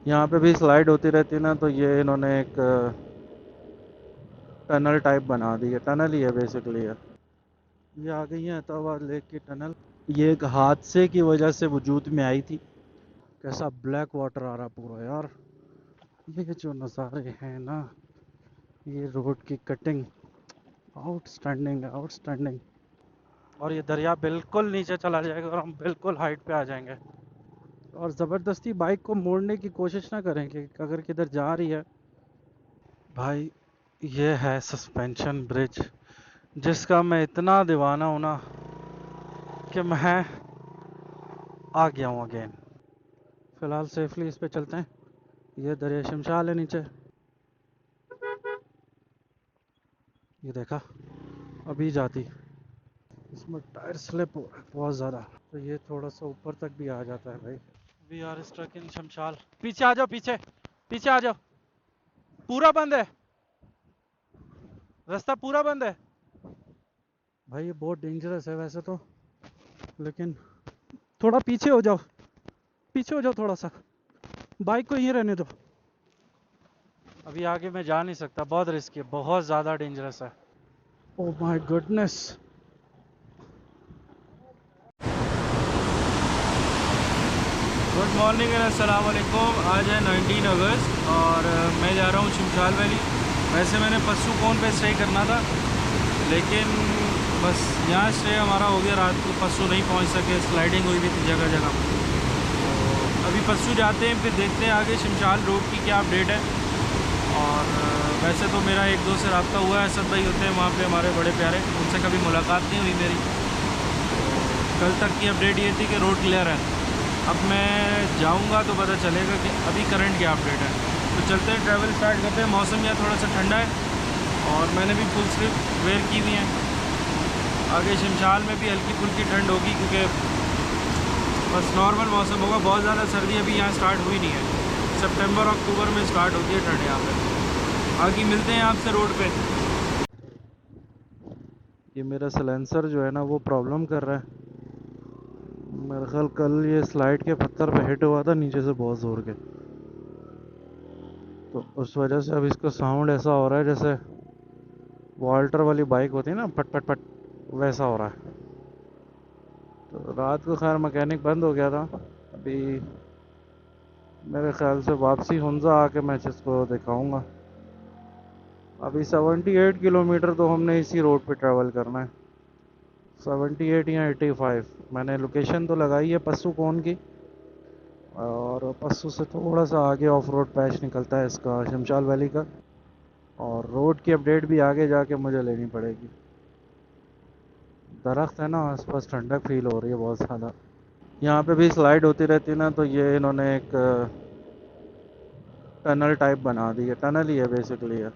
यहाँ पे भी स्लाइड होती रहती है ना, तो ये इन्होंने एक टनल टाइप बना दी है। टनल ही है बेसिकली है। ये आ गई है एताबाद लेक की टनल। ये एक हादसे की वजह से वजूद में आई थी। कैसा ब्लैक वाटर आ रहा पूरा यार। ये जो नज़ारे हैं ना, ये रोड की कटिंग, आउटस्टैंडिंग आउटस्टैंडिंग। और ये दरिया बिल्कुल नीचे चला जाएगा और हम बिल्कुल हाइट पे आ जाएंगे। और ज़बरदस्ती बाइक को मोड़ने की कोशिश ना करें कि अगर किधर जा रही है। भाई, ये है सस्पेंशन ब्रिज, जिसका मैं इतना दीवाना हूँ ना कि मैं आ गया हूँ अगेन। फ़िलहाल सेफली इस पे चलते हैं। ये दरिया शमशाल है नीचे। ये देखा, अभी जाती। इसमें टायर स्लिप हो रहा है बहुत ज़्यादा, तो ये थोड़ा सा ऊपर तक भी आ जाता है भाई। We are struck in Shimshal. पीछे आ जाओ, पीछे पीछे आ जाओ। पूरा बंद है, रास्ता पूरा बंद है। भाई ये बहुत डेंजरस है वैसे तो, लेकिन थोड़ा पीछे हो जाओ, पीछे हो जाओ थोड़ा सा। बाइक को यहीं रहने दो। अभी आगे मैं जा नहीं सकता, बहुत रिस्की है, बहुत ज़्यादा डेंजरस है। ओह my goodness. Good morning and अस्सलाम वालेकुम। आज है 19 अगस्त और मैं जा रहा हूँ शमशाल वैली। वैसे मैंने पस्सू कौन पे स्टे करना था, लेकिन बस यहाँ स्टे हमारा हो गया। रात को पस्सू नहीं पहुँच सके, स्लाइडिंग हुई भी थी जगह जगह। तो अभी पस्सू जाते हैं, फिर देखते हैं आगे शमशाल रोड की क्या अपडेट है। और वैसे तो मेरा एक दो से रब्ता हुआ है, असद भाई होते हैं वहाँ पे हमारे बड़े प्यारे, उनसे कभी मुलाकात नहीं हुई मेरी। कल तक की अपडेट ये थी कि रोड क्लियर है। अब मैं जाऊंगा तो पता चलेगा कि अभी करंट क्या अपडेट है। तो चलते हैं, ट्रैवल स्टार्ट करते हैं। मौसम यहाँ थोड़ा सा ठंडा है और मैंने भी फुल स्लीव वेयर की हुई है। आगे शमशाल में भी हल्की फुल्की ठंड होगी, क्योंकि बस नॉर्मल मौसम होगा। बहुत ज़्यादा सर्दी अभी यहाँ स्टार्ट हुई नहीं है। सितंबर अक्टूबर में स्टार्ट होती है ठंड यहाँ पे। आगे मिलते हैं आपसे रोड पे। ये मेरा सिलेंसर जो है ना, वो प्रॉब्लम कर रहा है। मेरे ख्याल कल ये स्लाइड के पत्थर पे हिट हुआ था नीचे से बहुत ज़ोर के, तो उस वजह से अब इसका साउंड ऐसा हो रहा है जैसे वॉल्टर वाली बाइक होती है ना, पट पट पट, वैसा हो रहा है। तो रात को खैर मैकेनिक बंद हो गया था। अभी मेरे ख्याल से वापसी हुंजा आके मैं इसको दिखाऊंगा। अभी 78 किलोमीटर तो हमने इसी रोड पे ट्रैवल करना है। 78 या 85। मैंने लोकेशन तो लगाई है पस्सू कौन की, और पस्सू से थोड़ा सा आगे ऑफ रोड पैच निकलता है इसका शमशाल वैली का। और रोड की अपडेट भी आगे जाके मुझे लेनी पड़ेगी। दरख्त है ना आसपास, ठंडक फील हो रही है बहुत ज़्यादा। यहाँ पे भी स्लाइड होती रहती है ना, तो ये इन्होंने एक टनल टाइप बना दी है। टनल ही है बेसिकली है।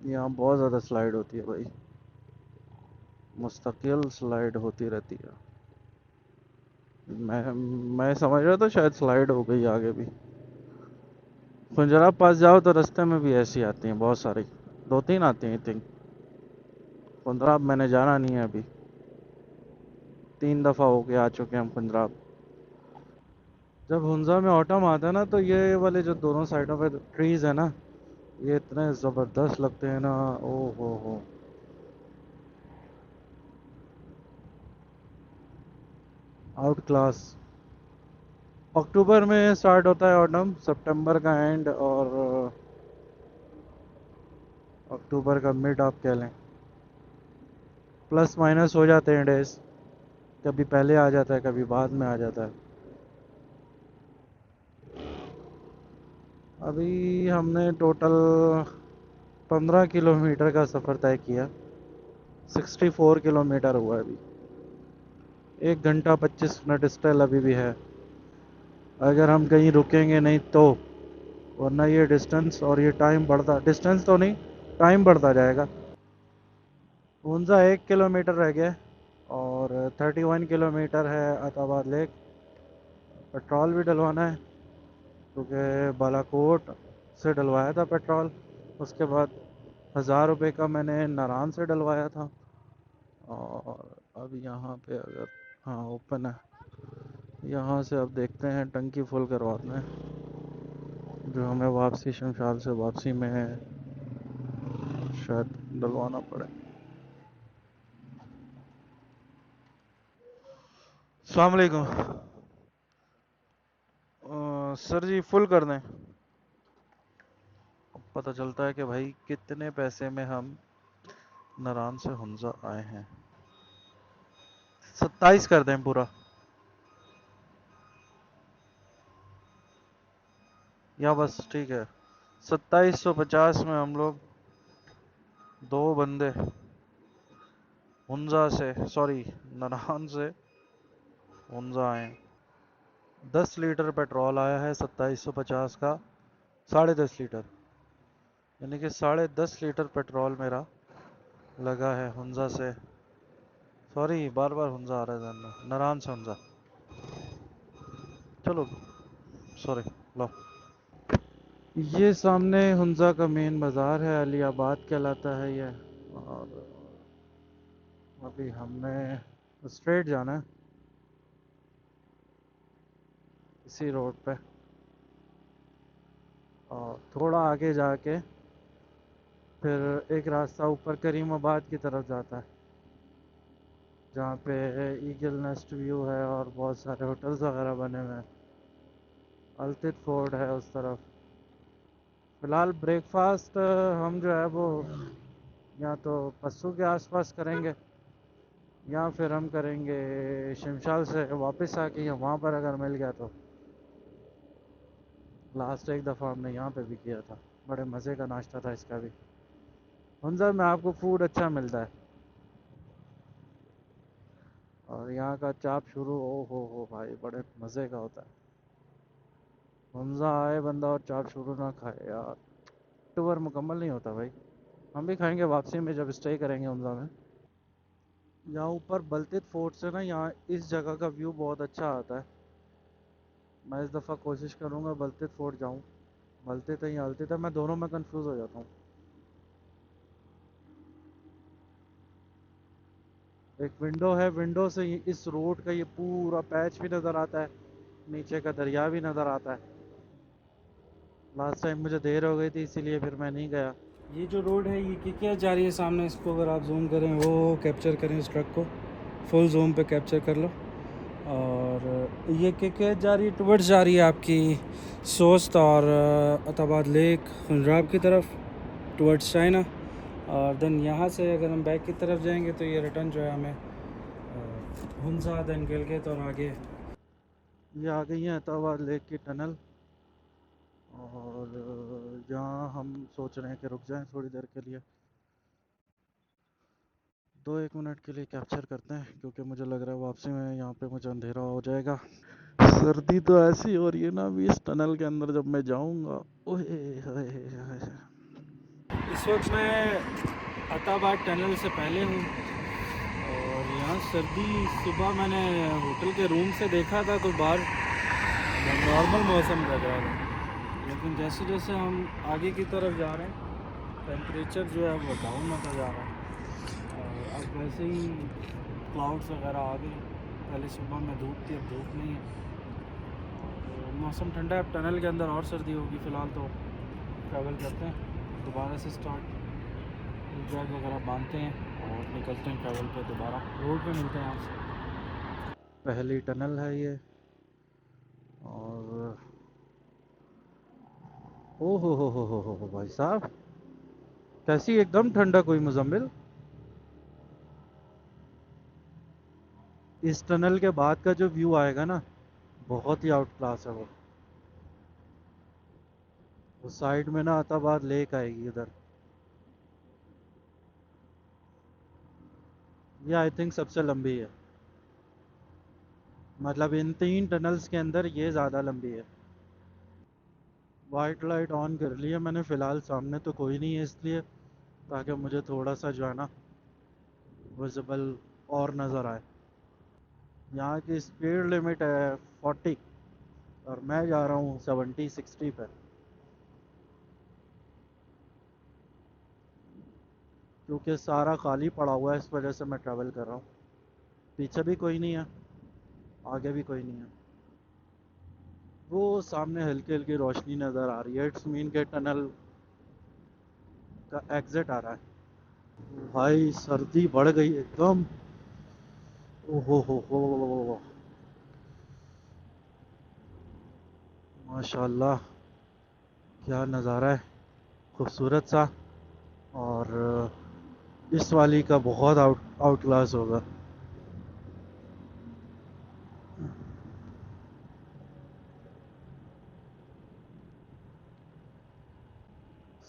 यहाँ बहुत ज़्यादा स्लाइड होती है भाई, मुस्तकिल स्लाइड होती रहती है। मैं समझ रहा था शायद स्लाइड हो गई आगे भी। पंजाब पास जाओ तो रास्ते में भी ऐसी आती हैं बहुत सारी, दो तीन आती हैं आई थिंक। पंजाब मैंने जाना नहीं है अभी, 3 दफ़ा हो के आ चुके हैं हम पंजाब। जब हुंजा में ऑटम आता है ना, तो ये वाले जो दोनों साइडों पे ट्रीज है ना, ये इतने ज़बरदस्त लगते हैं ना। ओ हो, आउट क्लास। अक्टूबर में स्टार्ट होता है ऑटम, सितंबर का एंड और अक्टूबर का मिड आप कह लें। प्लस माइनस हो जाते हैं डेज, कभी पहले आ जाता है कभी बाद में आ जाता है। अभी हमने टोटल 15 किलोमीटर का सफ़र तय किया। 64 किलोमीटर हुआ है अभी। 1 घंटा 25 मिनट स्टिल अभी भी है, अगर हम कहीं रुकेंगे नहीं तो। वरना ये डिस्टेंस और ये टाइम बढ़ता, डिस्टेंस तो नहीं, टाइम बढ़ता जाएगा। ऊंजा 1 किलोमीटर रह गया और 31 किलोमीटर है अताबाद लेक। पेट्रोल भी डलवाना है, क्योंकि बालाकोट से डलवाया था पेट्रोल। उसके बाद 1000 रुपये का मैंने नारान से डलवाया था। और अब यहाँ पे अगर, हाँ ओपन है, यहाँ से अब देखते हैं टंकी फुल करवाते हैं जो हमें वापसी शमशाल से वापसी में शायद डलवाना पड़े। अस्सलाम वालेकुम। सर जी फुल कर दें। अब पता चलता है कि भाई कितने पैसे में हम नारायण से हुंजा आए हैं। 27 कर दें पूरा, या बस ठीक है। 2750 में हम लोग दो बंदे हुंजा से, सॉरी नारायण से हुंजा आए। 10 लीटर पेट्रोल आया है 2750 का, 10.5 लीटर, यानी कि 10.5 लीटर पेट्रोल मेरा लगा है हुंजा से। सॉरी बार बार हुंजा आ रहा है ध्यान में, नारायण से हुंजा। चलो सॉरी, लो। ये सामने हुंजा का मेन बाजार है, अलीआबाद कहलाता है ये। और अभी हमने स्ट्रेट जाना है इसी रोड पे, और थोड़ा आगे जाके फिर एक रास्ता ऊपर करीमाबाद की तरफ जाता है जहाँ पे ईगल नेस्ट व्यू है और बहुत सारे होटल्स वगैरह बने हुए हैं। अल्तित फोर्ट है उस तरफ। फ़िलहाल ब्रेकफास्ट हम जो है वो या तो पस्सू के आसपास करेंगे, या फिर हम करेंगे शिमशाल से वापस आके, या वहाँ पर अगर मिल गया तो। लास्ट एक दफ़ा हमने यहाँ पे भी किया था, बड़े मज़े का नाश्ता था इसका भी। हुंजा में आपको फूड अच्छा मिलता है, और यहाँ का चाप शुरू, ओ हो भाई बड़े मज़े का होता है। हुंजा आए बंदा और चाप शुरू ना खाए यार, टूर मुकम्मल नहीं होता भाई। हम भी खाएंगे वापसी में जब स्टे करेंगे हुंजा में। यहाँ ऊपर बलतित फोर्ट से ना, यहाँ इस जगह का व्यू बहुत अच्छा आता है। मैं इस दफ़ा कोशिश करूँगा बलतित फोर्ट जाऊँ। बलतित है या अल्तित है, मैं दोनों में कंफ्यूज हो जाता हूँ। एक विंडो है, विंडो से इस रोड का ये पूरा पैच भी नज़र आता है, नीचे का दरिया भी नज़र आता है। लास्ट टाइम मुझे देर हो गई थी इसीलिए फिर मैं नहीं गया। ये जो रोड है ये क्या जा रही है सामने, इसको अगर आप जूम करें, वो कैप्चर करें इस ट्रक को, फुल जूम पे कैप्चर कर लो। और ये क्या जा रही है, टुवर्ड्स जा रही है आपकी सोस्त और अताबाद लेक पंजाब की तरफ, टुवर्ड्स चाइना। और देन यहाँ से अगर हम बैक की तरफ जाएंगे तो ये रिटर्न जो है हमें हुंजा, देन गिलगित और आगे। ये आ गई है अताबाद लेक की टनल, और जहाँ हम सोच रहे हैं कि रुक जाएं थोड़ी देर के लिए। 2-1 मिनट के लिए कैप्चर करते हैं क्योंकि मुझे लग रहा है वापसी में यहाँ पे मुझे अंधेरा हो जाएगा। सर्दी तो ऐसी हो रही है ना अभी इस टनल के अंदर जब मैं जाऊँगा। ओए होए होए। इस वक्त मैं अताबाद टनल से पहले हूँ, और यहाँ सर्दी, सुबह मैंने होटल के रूम से देखा था तो बाहर नॉर्मल मौसम लग रहा था, लेकिन जैसे जैसे हम आगे की तरफ जा रहे हैं टेम्परेचर जो है वो डाउन होता जा रहा है। और अब वैसे ही क्लाउड्स वगैरह आ गए, पहले सुबह में धूप थी, अब धूप नहीं है, तो मौसम ठंडा है। अब टनल के अंदर और सर्दी होगी। फ़िलहाल तो ट्रैवल करते हैं दोबारा से स्टार्ट, बैग वगैरह बांधते हैं और निकलते हैं ट्रैवल पे, दोबारा रोड पे मिलते हैं आपसे। पहली टनल है ये, और ओ हो भाई साहब, कैसी एकदम ठंडा कोई मुजम्मिल। इस टनल के बाद का जो व्यू आएगा ना, बहुत ही आउट क्लास है वो। उस साइड में ना अताबाद लेक आएगी उधर। ये आई थिंक सबसे लंबी है, मतलब इन 3 टनल्स के अंदर ये ज़्यादा लंबी है। वाइट लाइट ऑन कर लिया मैंने, फ़िलहाल सामने तो कोई नहीं है इसलिए, ताकि मुझे थोड़ा सा जो है ना विजिबल और नज़र आए। यहाँ की स्पीड लिमिट है 40, और मैं जा रहा हूँ 70-60 पे, क्योंकि सारा खाली पड़ा हुआ है इस वजह से मैं ट्रैवल कर रहा हूँ। पीछे भी कोई नहीं है, आगे भी कोई नहीं है। वो सामने हल्की हल्की रोशनी नज़र आ रही है, इट्स मीन के टनल का एग्जिट आ रहा है। भाई सर्दी बढ़ गई एकदम। ओहो हो, माशाल्लाह, क्या नज़ारा है, खूबसूरत सा। और इस वाली का बहुत आउट क्लास होगा।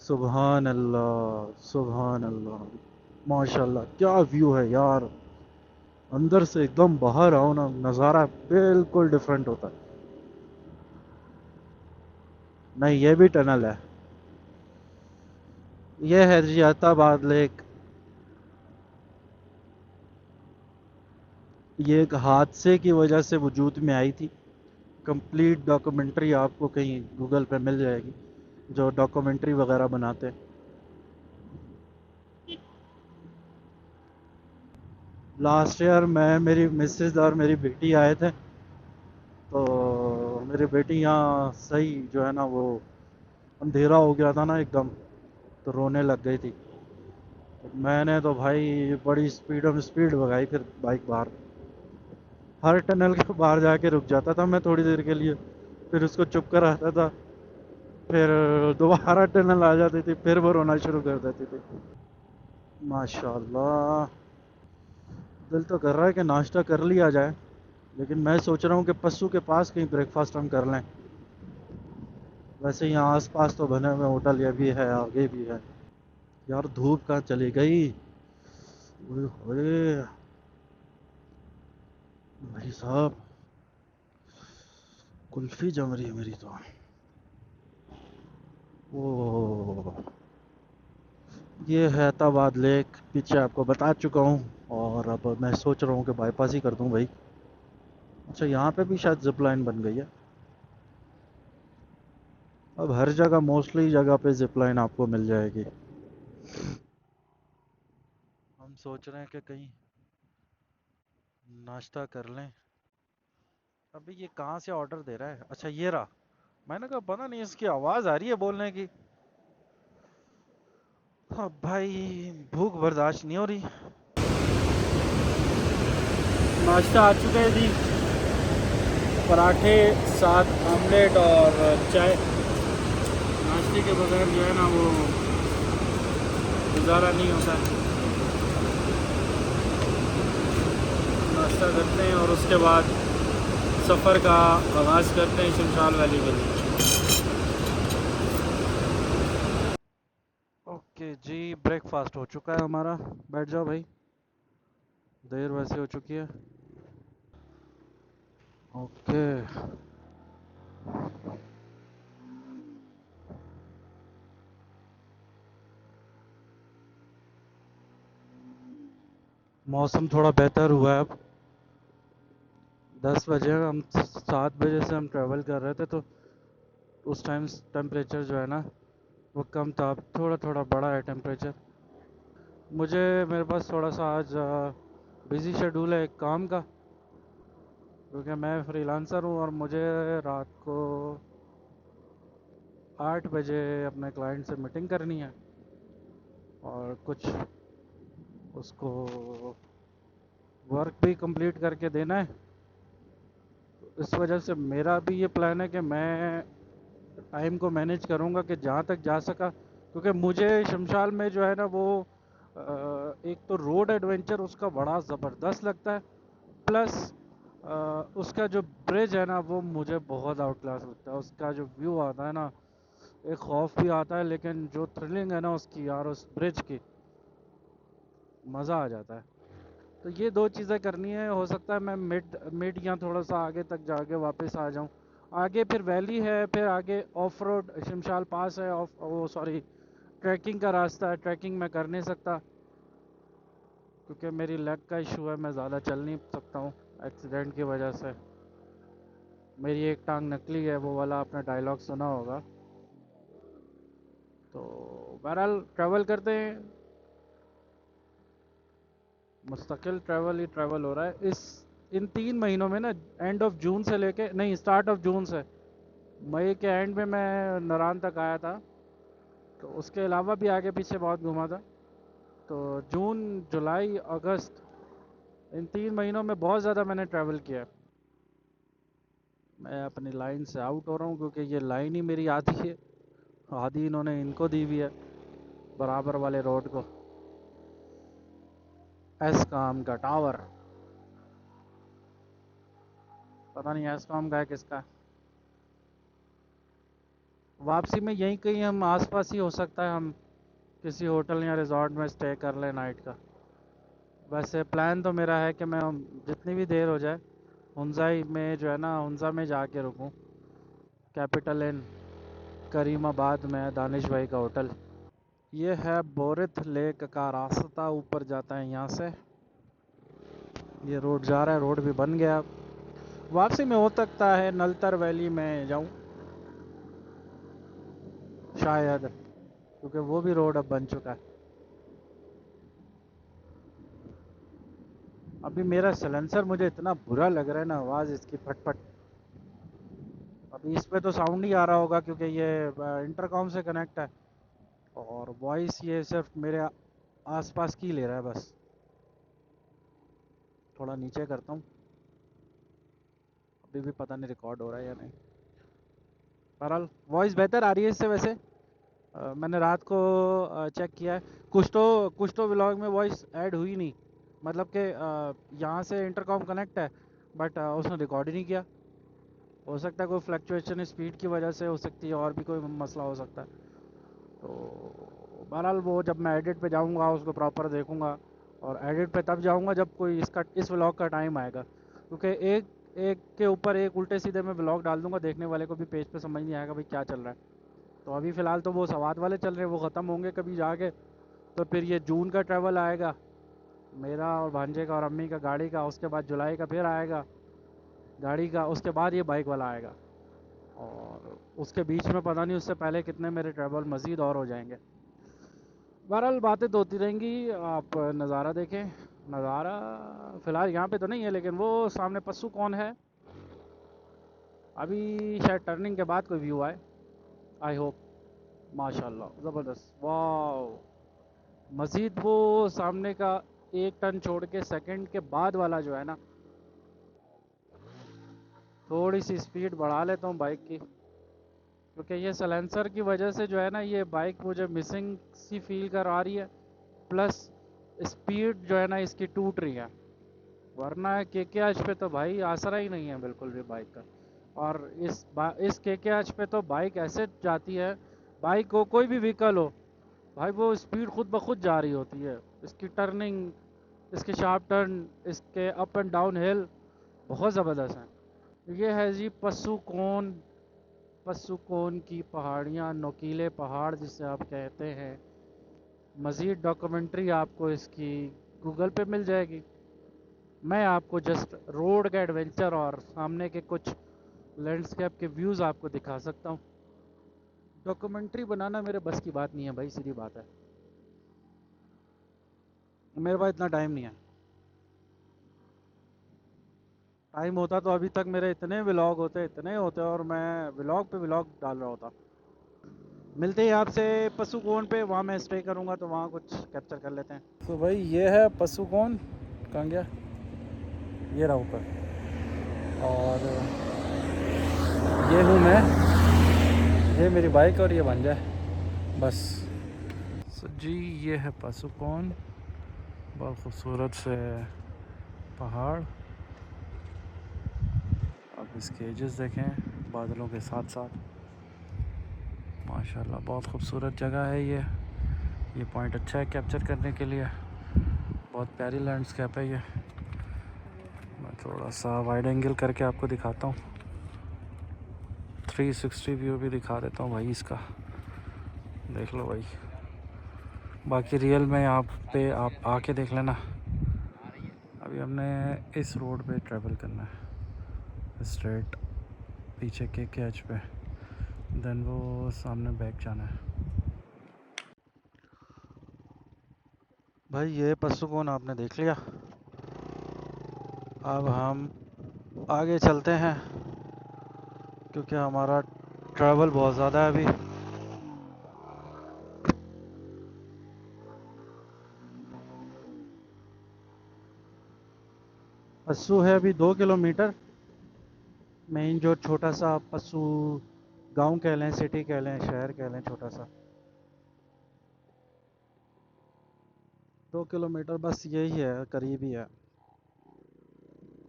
सुबहान अल्लाह, सुबहान अल्लाह, माशाल्लाह, क्या व्यू है यार। अंदर से एकदम बाहर आओ ना, नज़ारा बिल्कुल डिफरेंट होता है। नहीं, ये भी टनल है। ये है जियाताबाद लेक। ये एक हादसे की वजह से वजूद में आई थी। कंप्लीट डॉक्यूमेंट्री आपको कहीं गूगल पे मिल जाएगी, जो डॉक्यूमेंट्री वगैरह बनाते हैं। लास्ट ईयर मैं, मेरी मिसेज और मेरी बेटी आए थे। तो मेरी बेटी यहाँ सही जो है ना वो, अंधेरा हो गया था ना एकदम, तो रोने लग गई थी। तो मैंने तो भाई बड़ी स्पीड भगाई फिर बाइक बाहर। हर टनल के बाहर जाके रुक जाता था मैं थोड़ी देर के लिए, फिर उसको चुप कर आता था। फिर दोबारा टनल आ जाती थी, फिर वो रोना शुरू कर देती थी। माशाल्लाह, दिल तो कर रहा है कि नाश्ता कर लिया जाए, लेकिन मैं सोच रहा हूँ कि पस्सू के पास कहीं ब्रेकफास्ट हम कर लें। वैसे यहाँ आस पास तो बने हुए होटल ये भी है, आगे भी है। यार धूप कहाँ चली गई। ओए होए, भाई साहब, कुल्फी जम रही है मेरी तो। ओ, ये है हैदराबाद लेक, पीछे आपको बता चुका हूँ। और अब मैं सोच रहा हूँ कि बाईपास ही कर दूँ भाई। अच्छा, यहाँ पे भी शायद जिप लाइन बन गई है। अब हर जगह, मोस्टली जगह पे जिप लाइन आपको मिल जाएगी। हम सोच रहे हैं कि कहीं नाश्ता कर लें। अभी ये कहाँ से ऑर्डर दे रहा है? अच्छा ये रहा। मैंने कहा पता नहीं इसकी आवाज़ आ रही है बोलने की। अब भाई भूख बर्दाश्त नहीं हो रही। नाश्ता आ चुका है जी। पराठे, साथ आमलेट और चाय। नाश्ते के बगैर जो है ना वो गुजारा नहीं होता। नाश्ता करते हैं और उसके बाद सफ़र का आगाज़ करते हैं शमशाल वैली के लिए। ओके जी, ब्रेकफास्ट हो चुका है हमारा। बैठ जाओ भाई, देर वैसे हो चुकी है। ओके। मौसम थोड़ा बेहतर हुआ है अब। 10 बजे, हम 7 बजे से हम ट्रैवल कर रहे थे, तो उस टाइम टेम्परेचर जो है ना वो कम था। अब थोड़ा थोड़ा बढ़ा है टेम्परेचर। मुझे, मेरे पास थोड़ा सा आज बिज़ी शेड्यूल है एक काम का, क्योंकि मैं फ्रीलांसर हूँ और मुझे रात को 8 बजे अपने क्लाइंट से मीटिंग करनी है और कुछ उसको वर्क भी कंप्लीट करके देना है। तो इस वजह से मेरा भी ये प्लान है कि मैं टाइम को मैनेज करूँगा कि जहाँ तक जा सका, क्योंकि मुझे शमशाल में जो है ना वो एक तो रोड एडवेंचर उसका बड़ा ज़बरदस्त लगता है। प्लस उसका जो ब्रिज है ना वो मुझे बहुत आउट क्लास लगता है। उसका जो व्यू आता है ना, एक खौफ भी आता है, लेकिन जो थ्रिलिंग है ना उसकी यार, उस ब्रिज की, मज़ा आ जाता है। तो ये दो चीज़ें करनी है। हो सकता है मैं मिड मिड या थोड़ा सा आगे तक जाके वापस आ जाऊं। आगे फिर वैली है, फिर आगे ऑफ रोड शमशाल पास है, ऑफ वो सॉरी ट्रैकिंग का रास्ता है। ट्रैकिंग मैं कर नहीं सकता क्योंकि मेरी लेग का इशू है, मैं ज़्यादा चल नहीं सकता हूँ एक्सीडेंट की वजह से। मेरी एक टांग नकली है, वो वाला आपने डायलॉग सुना होगा। तो बहरहाल ट्रैवल करते हैं। मुस्तकिल ट्रैवल ही ट्रैवल हो रहा है इन 3 महीनों में ना। एंड ऑफ जून से लेके, नहीं, स्टार्ट ऑफ जून से मई के एंड में मैं नारायण तक आया था। तो उसके अलावा भी आगे पीछे बहुत घूमा था। तो जून, जुलाई, अगस्त, इन 3 महीनों में बहुत ज़्यादा मैंने ट्रैवल किया है। मैं अपनी लाइन से आउट हो रहा हूँ क्योंकि ये लाइन ही मेरी आधी है, आधी इन्होंने इनको दी हुई है, बराबर वाले रोड को। एस काम का टावर, पता नहीं एस काम का है किसका। वापसी में यहीं कहीं हम आसपास ही हो सकता है, हम किसी होटल या रिजॉर्ट में स्टे कर लें नाइट का। वैसे प्लान तो मेरा है कि मैं जितनी भी देर हो जाए हुंजाई में जो है ना, हुंजा में जाके रुकूं। कैपिटल इन करीमाबाद में दानिश भाई का होटल। ये है बोरिथ लेक का रास्ता, ऊपर जाता है यहाँ से। ये रोड जा रहा है, रोड भी बन गया। वापसी में हो सकता है नलतर वैली में जाऊं शायद, क्योंकि वो भी रोड अब बन चुका है। अभी मेरा सिलेंसर मुझे इतना बुरा लग रहा है ना, आवाज़ इसकी फटफट। अभी इस पे तो साउंड ही आ रहा होगा क्योंकि ये इंटरकॉम से कनेक्ट है, और वॉइस ये सिर्फ मेरे आसपास की ले रहा है बस। थोड़ा नीचे करता हूँ, अभी भी पता नहीं रिकॉर्ड हो रहा है या नहीं। बहरहाल वॉइस बेहतर आ रही है इससे वैसे। मैंने रात को चेक किया है, कुछ तो व्लॉग में वॉइस ऐड हुई नहीं। मतलब कि यहाँ से इंटरकॉम कनेक्ट है, बट उसने रिकॉर्ड ही नहीं किया। हो सकता है कोई फ्लक्चुएशन स्पीड की वजह से हो सकती है, और भी कोई मसला हो सकता है। तो बहरहाल वो जब मैं एडिट पे जाऊँगा उसको प्रॉपर देखूँगा, और एडिट पे तब जाऊँगा जब कोई इस व्लॉग का टाइम आएगा। क्योंकि एक एक के ऊपर एक उल्टे सीधे मैं व्लॉग डाल दूँगा, देखने वाले को भी पेज पे समझ नहीं आएगा भाई क्या चल रहा है। तो अभी फ़िलहाल तो वो सवाद वाले चल रहे हैं, वो ख़त्म होंगे कभी जाके। तो फिर ये जून का ट्रैवल आएगा मेरा और भांजे का और अम्मी का गाड़ी का, उसके बाद जुलाई का फिर आएगा गाड़ी का, उसके बाद ये बाइक वाला आएगा। और उसके बीच में पता नहीं उससे पहले कितने मेरे ट्रैवल मज़ीद और हो जाएंगे। बहरहाल बातें तो होती रहेंगी, आप नज़ारा देखें। नज़ारा फ़िलहाल यहाँ पे तो नहीं है, लेकिन वो सामने पस्सू कौन है, अभी शायद टर्निंग के बाद कोई व्यू आए, आई होप। माशाल्लाह ज़बरदस्त, वाह। मज़ीद वो सामने का 1 टन छोड़ के सेकंड के बाद वाला जो है ना, थोड़ी सी स्पीड बढ़ा लेता हूँ बाइक की, क्योंकि ये सलेंसर की वजह से जो है ना, ये बाइक मुझे मिसिंग सी फील करा रही है। प्लस स्पीड जो है ना इसकी टूट रही है, वरना केकेएच पे तो भाई आसरा ही नहीं है बिल्कुल भी बाइक का। और इस केकेएच पे तो बाइक ऐसे जाती है, बाइक को कोई भी व्हीकल हो भाई, वो स्पीड खुद ब खुद जा रही होती है। इसकी टर्निंग, इसके शार्प टर्न, इसके अप एंड डाउन हिल बहुत ज़बरदस्त हैं। ये है जी पस्सुकोन की पहाड़ियाँ, नोकीले पहाड़ जिसे आप कहते हैं। मज़ीद डॉक्यूमेंट्री आपको इसकी गूगल पे मिल जाएगी। मैं आपको जस्ट रोड का एडवेंचर और सामने के कुछ लैंडस्केप के व्यूज़ आपको दिखा सकता हूँ। डॉक्यूमेंट्री बनाना मेरे बस की बात नहीं है भाई, सीधी बात है, मेरे पास इतना टाइम नहीं है। टाइम होता तो अभी तक मेरे इतने व्लॉग होते, इतने होते, और मैं व्लॉग पे व्लॉग डाल रहा होता। मिलते ही आपसे पशुकोण पे, वहाँ मैं स्टे करूँगा तो वहाँ कुछ कैप्चर कर लेते हैं। तो भाई ये है पशुकोण, कहाँ गया, ये रहा ऊपर। और ये हूँ मैं, ये मेरी बाइक और ये बन जाए बस। सो जी ये है पशुकोण, बहुत खूबसूरत से पहाड़। अब इसके एजेस देखें बादलों के साथ साथ, माशाल्लाह बहुत खूबसूरत जगह है ये पॉइंट अच्छा है कैप्चर करने के लिए, बहुत प्यारी लैंडस्केप है ये। मैं थोड़ा सा वाइड एंगल करके आपको दिखाता हूँ, 360 व्यू भी दिखा देता हूँ भाई इसका, देख लो भाई। बाकी रियल में यहाँ पे आप आके देख लेना। अभी हमने इस रोड पे ट्रैवल करना है स्ट्रेट पीछे केकेएच पे, देन वो सामने बैक जाना है। भाई ये पशुकून आपने देख लिया। अब हम आगे चलते हैं क्योंकि हमारा ट्रैवल बहुत ज़्यादा है अभी। पस्सू है अभी 2 किलोमीटर। मेन जो छोटा सा पस्सू गांव कह लें, सिटी कह लें, शहर कह लें, छोटा सा 2 किलोमीटर बस यही है, करीब ही है।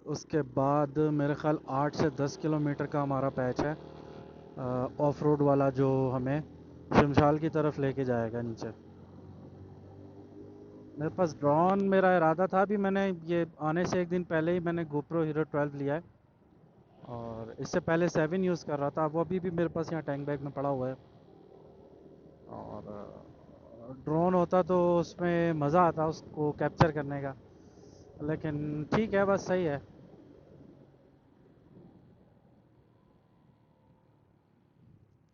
उसके बाद मेरे ख्याल 8 से 10 किलोमीटर का हमारा पैच है ऑफ रोड वाला, जो हमें शिमशाल की तरफ लेके जाएगा नीचे। मेरे पास ड्रोन, मेरा इरादा था, अभी मैंने ये आने से एक दिन पहले ही मैंने गोप्रो हीरो 12 लिया है और इससे पहले 7 यूज़ कर रहा था। वो अभी भी मेरे पास यहाँ टैंक बैग में पड़ा हुआ है। और ड्रोन होता तो उसमें मज़ा आता उसको कैप्चर करने का, लेकिन ठीक है, बस सही है।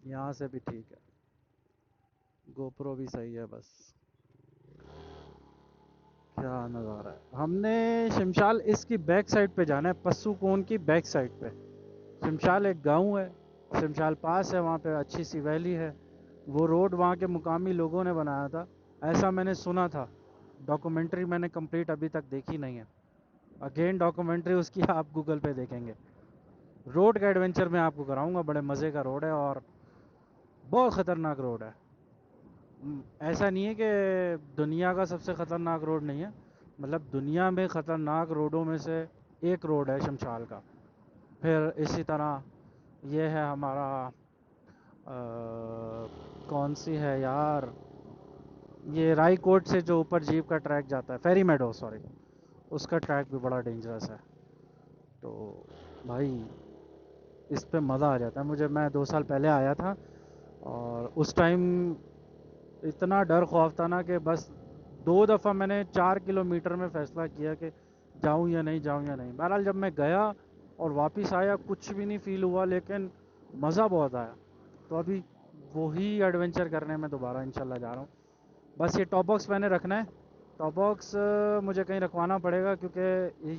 यहाँ से भी ठीक है, गोप्रो भी सही है। बस क्या नज़ारा है। हमने शिमशाल इसकी बैक साइड पे जाना है, पस्सू कोन की बैक साइड पे। शिमशाल एक गांव है, शिमशाल पास है, वहाँ पे अच्छी सी वैली है। वो रोड वहाँ के मुकामी लोगों ने बनाया था, ऐसा मैंने सुना था। डॉक्यूमेंट्री मैंने कंप्लीट अभी तक देखी नहीं है। अगेन डॉक्यूमेंट्री उसकी आप गूगल पे देखेंगे। रोड का एडवेंचर मैं आपको कराऊंगा, बड़े मज़े का रोड है और बहुत ख़तरनाक रोड है। ऐसा नहीं है कि दुनिया का सबसे ख़तरनाक रोड नहीं है, मतलब दुनिया में ख़तरनाक रोडों में से एक रोड है शमशाल का। फिर इसी तरह ये है हमारा कौन सी है यार, ये रायकोट से जो ऊपर जीप का ट्रैक जाता है, फेरी मेडो सॉरी, उसका ट्रैक भी बड़ा डेंजरस है। तो भाई इस पे मज़ा आ जाता है मुझे। मैं 2 साल पहले आया था और उस टाइम इतना डर खौफ था ना कि बस 2 दफ़ा मैंने 4 किलोमीटर में फ़ैसला किया कि जाऊं या नहीं, जाऊं या नहीं। बहरहाल जब मैं गया और वापस आया कुछ भी नहीं फील हुआ, लेकिन मज़ा बहुत आया। तो अभी वही एडवेंचर करने में दोबारा इंशाल्लाह जा रहा हूँ। बस ये टॉप बॉक्स मैंने रखना है। टॉप बॉक्स मुझे कहीं रखवाना पड़ेगा क्योंकि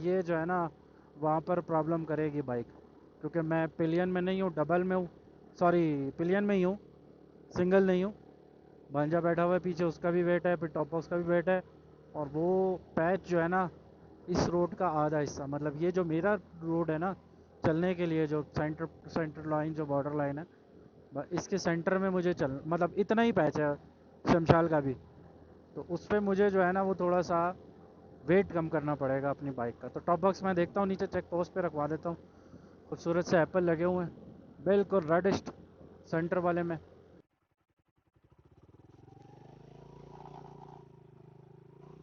ये जो है ना वहाँ पर प्रॉब्लम करेगी बाइक, क्योंकि मैं पिलियन में नहीं हूँ, डबल में हूँ। सॉरी, पिलियन में ही हूँ, सिंगल नहीं हूँ। भांजा बैठा हुआ है पीछे, उसका भी वेट है, फिर टॉप बॉक्स का भी वेट है। और वो पैच जो है ना इस रोड का आधा हिस्सा, मतलब ये जो मेरा रोड है ना चलने के लिए, जो सेंटर लाइन, जो बॉर्डर लाइन है, इसके सेंटर में मुझे चल, मतलब इतना ही पैच है शमशाल का भी। तो उस पर मुझे जो है ना वो थोड़ा सा वेट कम करना पड़ेगा अपनी बाइक का। तो टॉप बॉक्स मैं देखता हूँ नीचे चेक पोस्ट पे रखवा देता हूँ। खूबसूरत से एप्पल लगे हुए हैं बिल्कुल रेडिस्ट सेंटर वाले में।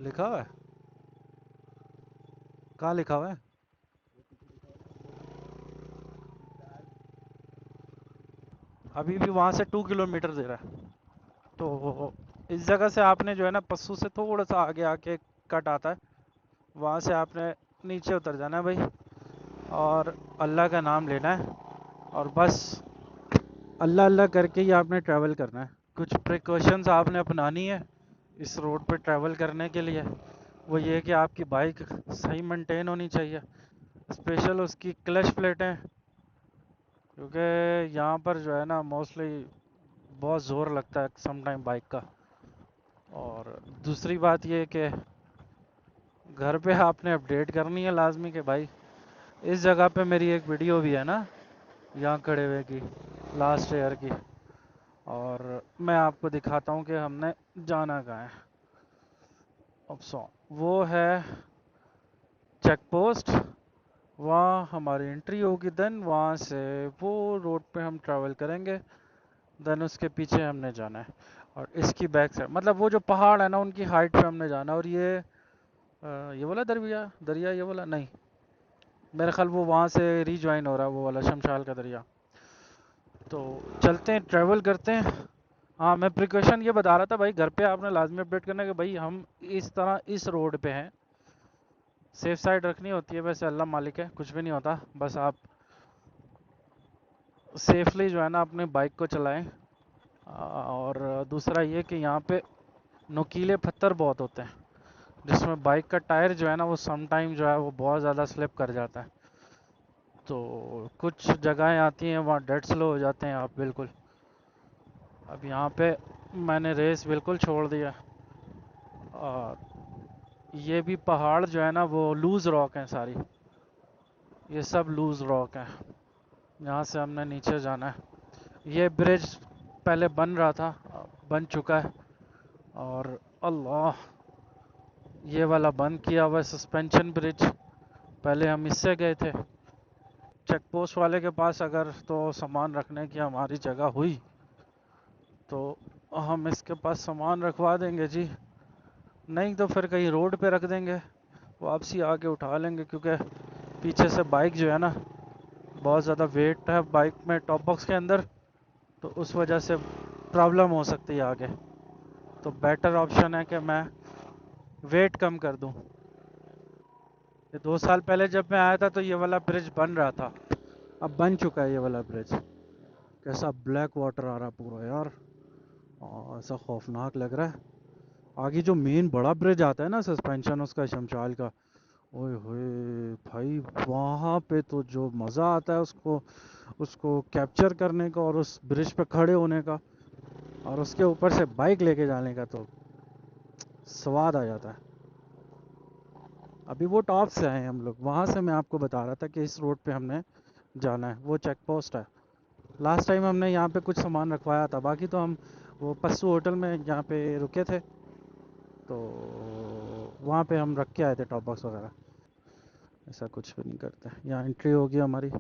लिखा हुआ है, कहाँ लिखा हुआ है? अभी भी वहाँ से 2 किलोमीटर दे रहा है। तो इस जगह से आपने जो है ना पस्सू से थोड़ा सा आगे आके कट आता है, वहाँ से आपने नीचे उतर जाना है भाई, और अल्लाह का नाम लेना है और बस अल्लाह अल्लाह करके ही आपने ट्रैवल करना है। कुछ प्रिकॉशंस आपने अपनानी है इस रोड पे ट्रैवल करने के लिए। वो ये है कि आपकी बाइक सही मेंटेन होनी चाहिए, स्पेशल उसकी क्लच प्लेटें, क्योंकि यहाँ पर जो है ना मोस्टली बहुत ज़ोर लगता है सम टाइम बाइक का। और दूसरी बात ये है कि घर पे आपने अपडेट करनी है लाजमी कि भाई इस जगह पे मेरी एक वीडियो भी है ना यहाँ खड़े हुए की, लास्ट ईयर की, और मैं आपको दिखाता हूँ कि हमने जाना कहाँ है। अब सो वो है चेक पोस्ट, वहाँ हमारी एंट्री होगी, देन वहाँ से वो रोड पे हम ट्रैवल करेंगे, देन उसके पीछे हमने जाना है। और इसकी बैक साइड, मतलब वो जो पहाड़ है ना उनकी हाइट पे हमने जाना है। और ये वाला दरिया दरिया ये वाला नहीं, मेरे ख्याल वो वहाँ से रीजॉइन हो रहा है वो वाला शमशाल का दरिया। तो चलते हैं, ट्रैवल करते हैं। हाँ, मैं प्रिकॉशन ये बता रहा था भाई, घर पे आपने लाजमी अपडेट करना है कि भाई हम इस तरह इस रोड पे हैं। सेफ साइड रखनी होती है, वैसे अल्लाह मालिक है, कुछ भी नहीं होता, बस आप सेफली जो है ना अपने बाइक को चलाएं। और दूसरा ये कि यहाँ पे नुकीले पत्थर बहुत होते हैं, जिसमें बाइक का टायर जो है ना वो सम टाइम जो है वो बहुत ज़्यादा स्लिप कर जाता है। तो कुछ जगहें आती हैं वहाँ डेड स्लो हो जाते हैं आप बिल्कुल। अब यहाँ पे मैंने रेस बिल्कुल छोड़ दिया। और ये भी पहाड़ जो है ना वो लूज रॉक हैं सारी। ये सब लूज रॉक हैं। यहाँ से हमने नीचे जाना है। ये ब्रिज पहले बन रहा था, बन चुका है। और अल्लाह, ये वाला बंद किया हुआ है सस्पेंशन ब्रिज। पहले हम इससे गए थे। चेक पोस्ट वाले के पास अगर तो सामान रखने की हमारी जगह हुई तो हम इसके पास सामान रखवा देंगे जी। नहीं तो फिर कहीं रोड पे रख देंगे, वापसी आके उठा लेंगे। क्योंकि पीछे से बाइक जो है ना बहुत ज़्यादा वेट है बाइक में, टॉप बॉक्स के अंदर। तो उस वजह से प्रॉब्लम हो सकती है आगे। तो बेटर ऑप्शन है कि मैं वेट कम कर दूं। ये 2 साल पहले जब मैं आया था तो ये वाला ब्रिज बन रहा था। अब बन चुका है ये वाला ब्रिज। कैसा ब्लैक वाटर आ रहा पूरा यार। ऐसा खौफनाक लग रहा है। आगे जो मेन बड़ा ब्रिज आता है ना सस्पेंशन उसका, शमशाल का, ओए होए भाई, वहाँ पे तो जो मज़ा आता है उसको उसको कैप्चर करने का और उस ब्रिज पे खड़े होने का और उसके ऊपर से बाइक लेके जाने का, तो स्वाद आ जाता है। अभी वो टॉप से आए हैं हम लोग, वहाँ से मैं आपको बता रहा था कि इस रोड पे हमने जाना है। वो चेक पोस्ट है। लास्ट टाइम हमने यहाँ पे कुछ सामान रखवाया था, बाकी तो हम वो पस्सू होटल में यहाँ पे रुके थे, तो वहाँ पे हम रख के आए थे टॉप बॉक्स वगैरह। ऐसा कुछ भी नहीं करते। यहाँ एंट्री होगी हमारी।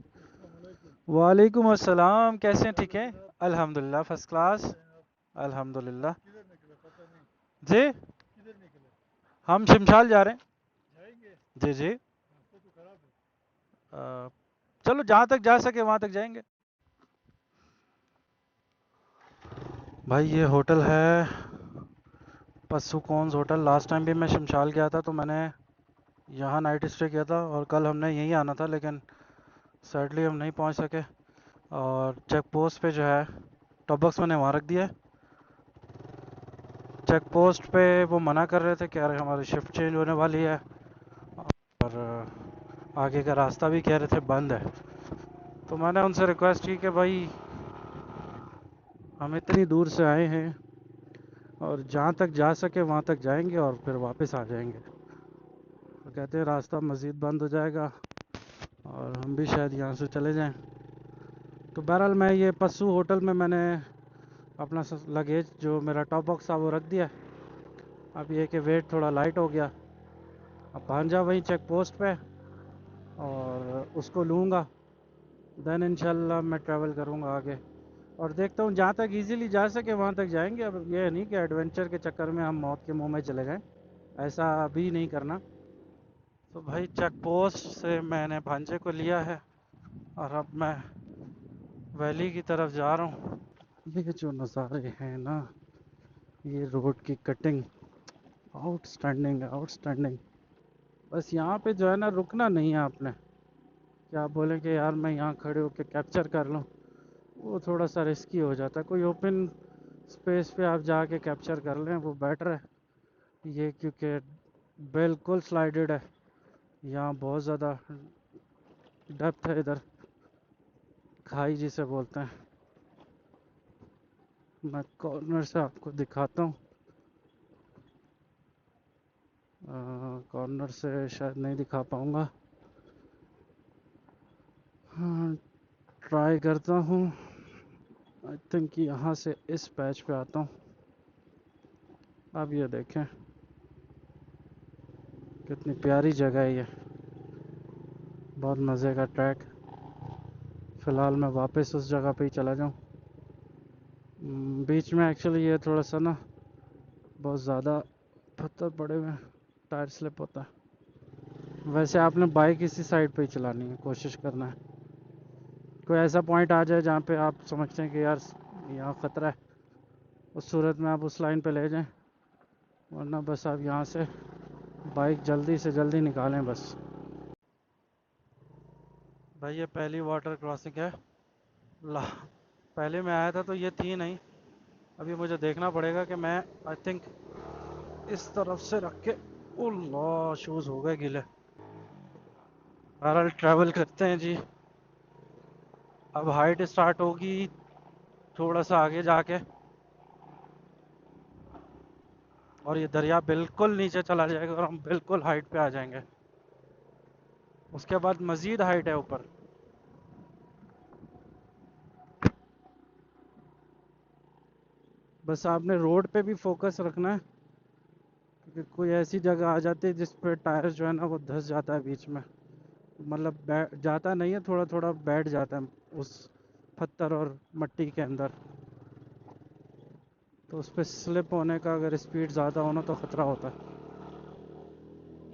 वालेकुम अस्सलाम, कैसे हैं? ठीक है, अल्हम्दुलिल्लाह, फर्स्ट क्लास, अल्हम्दुलिल्लाह। जी, हम शिमशाल जा रहे हैं। जी जी। चलो जहाँ तक जा सके वहाँ तक जाएंगे। भाई ये होटल है पस्सू कॉन्स होटल। लास्ट टाइम भी मैं शिमशाल गया था तो मैंने यहाँ नाइट स्टे किया था और कल हमने यहीं आना था, लेकिन सैडली हम नहीं पहुँच सके। और चेक पोस्ट पे जो है टॉप बॉक्स मैंने वहाँ रख दिया है। चेक पोस्ट पे वो मना कर रहे थे कि यार हमारी शिफ्ट चेंज होने वाली है और आगे का रास्ता भी कह रहे थे बंद है। तो मैंने उनसे रिक्वेस्ट की कि भाई हम इतनी दूर से आए हैं और जहाँ तक जा सके वहाँ तक जाएंगे और फिर वापस आ जाएंगे। तो कहते हैं रास्ता मज़ीद बंद हो जाएगा और हम भी शायद यहाँ से चले जाएं। तो बहरहाल मैं ये पस्सू होटल में मैंने अपना लगेज जो मेरा टॉप बॉक्स था वो रख दिया। अब ये कि वेट थोड़ा लाइट हो गया। अब भांजा वहीं चेक पोस्ट पे और उसको लूँगा, देन इंशाल्लाह मैं ट्रैवल करूँगा आगे। और देखता हूँ जहाँ तक इजीली जा सके वहाँ तक जाएंगे। अब ये नहीं कि एडवेंचर के चक्कर में हम मौत के मुंह में चले जाएं, ऐसा भी नहीं करना। तो भाई चेक पोस्ट से मैंने भांजे को लिया है और अब मैं वैली की तरफ जा रहा हूँ। ये जो नज़ारे हैं ना, ये रोड की कटिंग, आउटस्टैंडिंग आउटस्टैंडिंग। बस यहाँ पे जो है ना रुकना नहीं है आपने। क्या आप बोलें कि यार मैं यहाँ खड़े होकर कैप्चर कर लूँ, वो थोड़ा सा रिस्की हो जाता है। कोई ओपन स्पेस पे आप जाके कैप्चर कर लें वो बेटर है। ये क्योंकि बिल्कुल स्लाइडेड है, यहाँ बहुत ज़्यादा डेप्थ है इधर, खाई जिसे बोलते हैं। मैं कॉर्नर से आपको दिखाता हूँ। कॉर्नर से शायद नहीं दिखा पाऊँगा। हाँ, ट्राई करता हूँ। आई थिंक यहाँ से इस पैच पे आता हूँ। अब ये देखें कितनी प्यारी जगह है ये, बहुत मज़े का ट्रैक। फ़िलहाल मैं वापस उस जगह पे ही चला जाऊँ। बीच में एक्चुअली ये थोड़ा सा ना बहुत ज़्यादा पत्थर पड़े हुए हैं, टायर स्लिप होता है। वैसे आपने बाइक इसी साइड पे ही चलानी है, कोशिश करना है। कोई ऐसा पॉइंट आ जाए जहाँ पे आप समझते हैं कि यार यहाँ ख़तरा है, उस सूरत में आप उस लाइन पे ले जाएं, वरना बस आप यहाँ से बाइक जल्दी से जल्दी निकालें बस। भाई ये पहली वाटर क्रॉसिंग है। ला पहले मैं आया था तो ये थी नहीं। अभी मुझे देखना पड़ेगा कि मैं आई थिंक इस तरफ से रख के ओल्ला शूज हो गए गीले। बहरहाल ट्रैवल करते हैं जी। अब हाइट स्टार्ट होगी थोड़ा सा आगे जाके, और ये दरिया बिल्कुल नीचे चला जाएगा और हम बिल्कुल हाइट पे आ जाएंगे। उसके बाद मजीद हाइट है ऊपर। बस आपने रोड पे भी फोकस रखना है, क्योंकि कोई ऐसी जगह आ जाती है जिस पे टायर जो है ना वो धंस जाता है बीच में। मतलब बैठ जाता नहीं है, थोड़ा थोड़ा बैठ जाता है उस पत्थर और मिट्टी के अंदर। तो उस पर स्लिप होने का अगर स्पीड ज़्यादा होना तो ख़तरा होता है।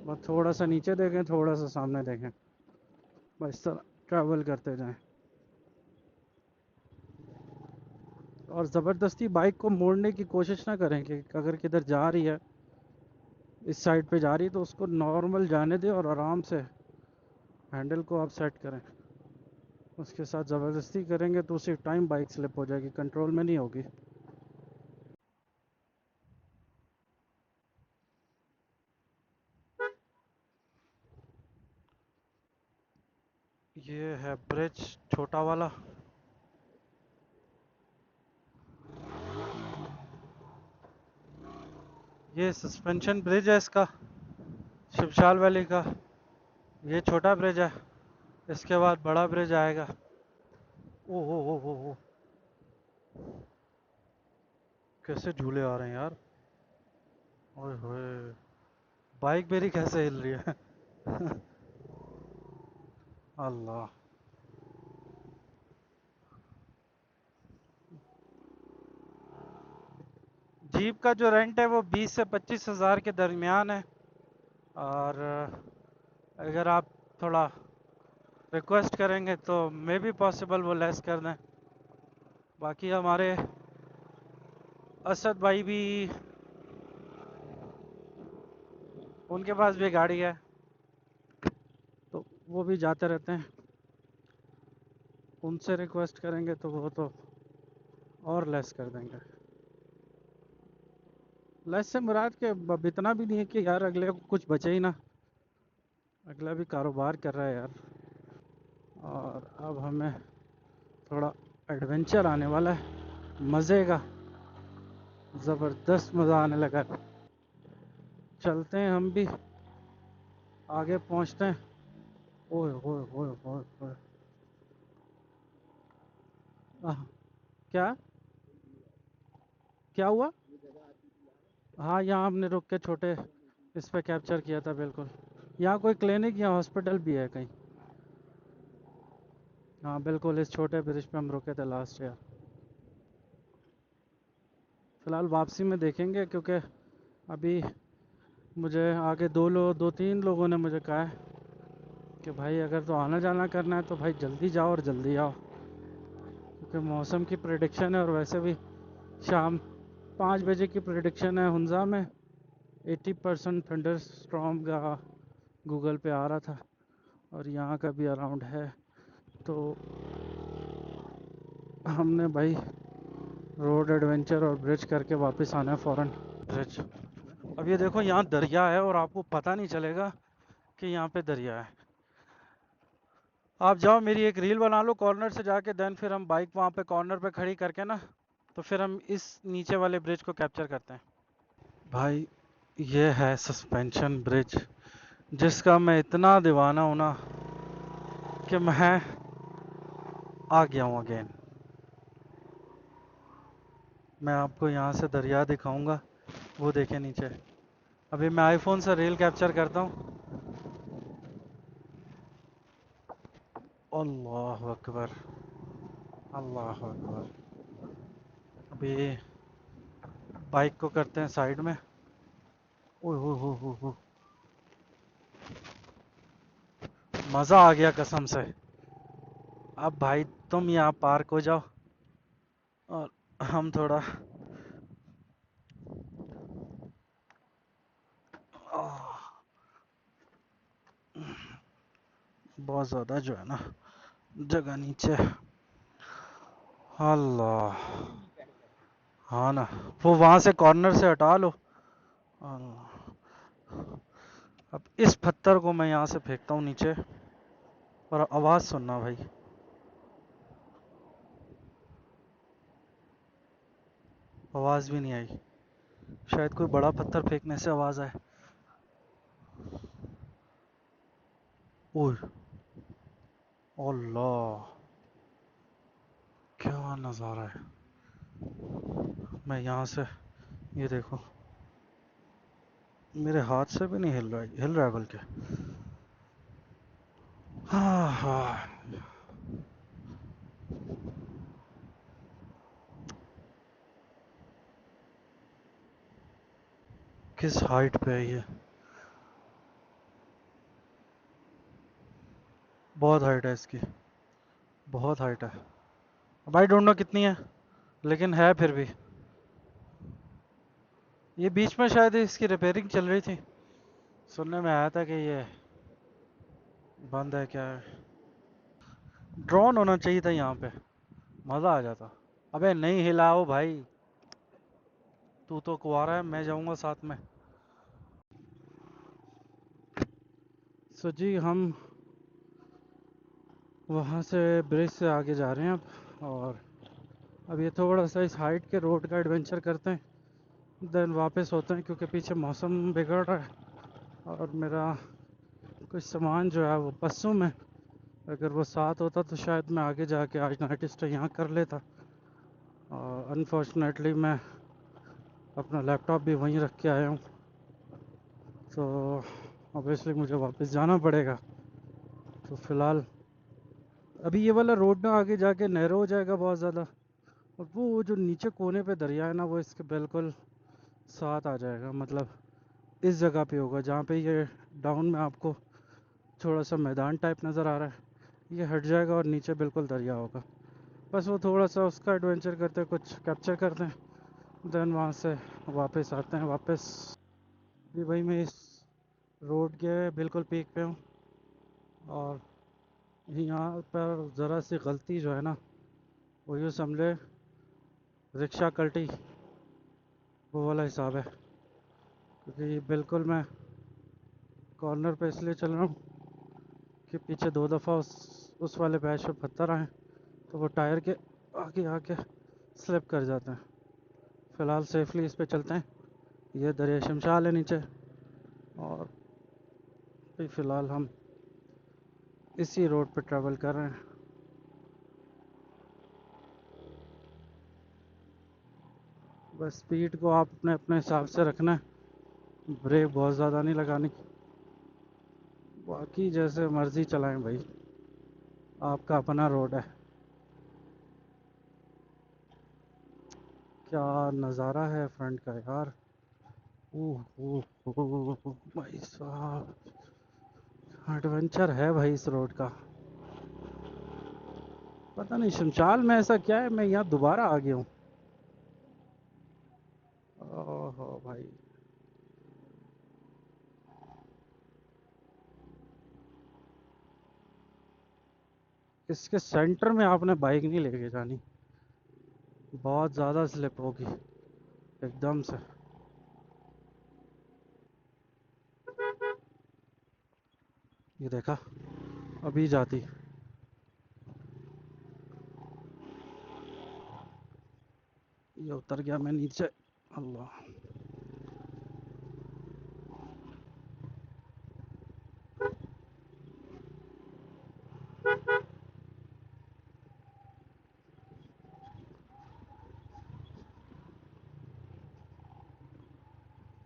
बस थोड़ा सा नीचे देखें, थोड़ा सा सामने देखें, बस इस तरह ट्रैवल करते जाएं। और ज़बरदस्ती बाइक को मोड़ने की कोशिश ना करें कि अगर किधर जा रही है, इस साइड पे जा रही है, तो उसको नॉर्मल जाने दें और आराम से हैंडल को आप सेट करें। उसके साथ ज़बरदस्ती करेंगे तो उसी टाइम बाइक स्लिप हो जाएगी, कंट्रोल में नहीं होगी। ये है ब्रिज, छोटा वाला। ये सस्पेंशन ब्रिज है इसका, शिवशाल वैली का। ये छोटा ब्रिज है, इसके बाद बड़ा ब्रिज आएगा। ओ हो हो, कैसे झूले आ रहे हैं यार। ओए होए, बाइक मेरी कैसे हिल रही है। अल्लाह। जीप का जो रेंट है वो 20 से 25 हज़ार के दरमियान है। और अगर आप थोड़ा रिक्वेस्ट करेंगे तो मे बी पॉसिबल वो लेस कर दें। बाकी हमारे असद भाई भी, उनके पास भी गाड़ी है, तो वो भी जाते रहते हैं। उनसे रिक्वेस्ट करेंगे तो वो तो और लेस कर देंगे। लेस से मुराद के अब इतना भी नहीं है कि यार अगले को कुछ बचे ही ना। अगला भी कारोबार कर रहा है यार। और अब हमें थोड़ा एडवेंचर आने वाला है, मज़े का, ज़बरदस्त मज़ा आने लगा है। चलते हैं हम भी, आगे पहुंचते हैं। ओए होए होए होए होए। आह, क्या क्या हुआ? हाँ, यहाँ हमने रुक के छोटे इस पे कैप्चर किया था बिल्कुल। यहाँ कोई क्लिनिक या हॉस्पिटल भी है कहीं? हाँ बिल्कुल, इस छोटे ब्रिज पे हम रुके थे लास्ट ईयर। फिलहाल वापसी में देखेंगे, क्योंकि अभी मुझे आगे दो तीन लोगों ने मुझे कहा है कि भाई अगर तो आना जाना करना है तो भाई जल्दी जाओ और जल्दी आओ, क्योंकि मौसम की प्रिडिक्शन है। और वैसे भी शाम 5 बजे की प्रिडिक्शन है हुंजा में, 80% थंडर स्ट्रॉम का गूगल पे आ रहा था, और यहाँ का भी अराउंड है। तो हमने भाई रोड एडवेंचर और ब्रिज करके वापस आना है फ़ौरन। ब्रिज, अब ये देखो यहाँ दरिया है और आपको पता नहीं चलेगा कि यहाँ पे दरिया है। आप जाओ मेरी एक रील बना लो कॉर्नर से जाके, देन फिर हम बाइक वहाँ पे कॉर्नर पे खड़ी करके ना, तो फिर हम इस नीचे वाले ब्रिज को कैप्चर करते हैं। भाई ये है सस्पेंशन ब्रिज, जिसका मैं इतना दीवाना हूँ ना कि मैं आ गया हूँ अगेन। मैं आपको यहाँ से दरिया दिखाऊंगा, वो देखे नीचे। अभी मैं आईफोन से रील कैप्चर करता हूँ। अल्लाह अकबर, अल्लाह अकबर। अभी बाइक को करते हैं साइड में। ओह हो, मज़ा आ गया कसम से। अब भाई तुम यहाँ पार्क हो जाओ और हम थोड़ा बहुत ज़्यादा जो है ना जगह नीचे। अल्लाह। हाँ ना, वो वहाँ से कॉर्नर से हटा लो। अल्लाह। अब इस पत्थर को मैं यहाँ से फेंकता हूँ नीचे, और आवाज़ सुनना भाई। आवाज़ भी नहीं आई। शायद कोई बड़ा पत्थर फेंकने से आवाज़ आए। ओह अल्लाह, क्या नज़ारा है। मैं यहाँ से, ये देखो, मेरे हाथ से भी नहीं हिल रहा है, हिल रहा है बल्कि। हाँ हाँ। किस हाइट पे है ये? बहुत हाइट है इसकी, बहुत हाइट है। अब आई डोंट नो कितनी है, लेकिन है फिर भी। ये बीच में शायद इसकी रिपेयरिंग चल रही थी, सुनने में आया था कि ये बंद है क्या है। ड्रोन होना चाहिए था यहाँ पे, मज़ा आ जाता। अबे नहीं हिलाओ भाई, तू तो कुंवारा है, मैं जाऊंगा साथ में। सो जी, हम वहाँ से ब्रिज से आगे जा रहे हैं अब, और अब ये थोड़ा सा इस हाइट के रोड का एडवेंचर करते हैं, देन वापस होते हैं, क्योंकि पीछे मौसम बिगड़ रहा है और मेरा कुछ सामान जो है वो बसों में, अगर वो साथ होता तो शायद मैं आगे जाके आज नाइट स्टे यहाँ कर लेता। और अनफॉर्चुनेटली मैं अपना लैपटॉप भी वहीं रख के आया हूँ, तो ऑब्वियसली मुझे वापस जाना पड़ेगा। तो फ़िलहाल अभी ये वाला रोड ना आगे जाके नैरो हो जाएगा बहुत ज़्यादा, और वो जो नीचे कोने पे दरिया है ना, वो इसके बिल्कुल साथ आ जाएगा। मतलब इस जगह पे होगा जहाँ पे ये डाउन में आपको थोड़ा सा मैदान टाइप नज़र आ रहा है, ये हट जाएगा और नीचे बिल्कुल दरिया होगा। बस वो थोड़ा सा उसका एडवेंचर करते हैं, कुछ कैप्चर करते हैं, देन वहाँ से वापस आते हैं वापस। भी भाई मैं इस रोड के बिल्कुल पीक पे हूँ, और यहाँ पर ज़रा सी गलती जो है ना, वो यूँ समझे रिक्शा कल्टी, वो वाला हिसाब है। क्योंकि बिल्कुल मैं कॉर्नर पे इसलिए चल रहा हूँ कि पीछे 2 दफ़ा उस वाले पैच पे पत्थर आए, तो वो टायर के आगे आके स्लिप कर जाते हैं। फ़िलहाल सेफली इस पे चलते हैं। ये दरिया शमशाल है नीचे, और अभी फ़िलहाल हम इसी रोड पे ट्रैवल कर रहे हैं। बस स्पीड को आप अपने अपने हिसाब से रखना है, ब्रेक बहुत ज़्यादा नहीं लगानी, बाकी जैसे मर्ज़ी चलाएं भाई, आपका अपना रोड है। क्या नज़ारा है फ्रंट का यार। ओह ओह ओह भाई साहब, एडवेंचर है भाई इस रोड का। पता नहीं शमशाल में ऐसा क्या है, मैं यहाँ दोबारा आ गया हूँ। ओहो भाई, इसके सेंटर में आपने बाइक नहीं लेके जानी, बहुत ज़्यादा स्लिप होगी एकदम से। ये देखा, अभी जाती। ये उतर गया मैं नीचे। अल्लाह।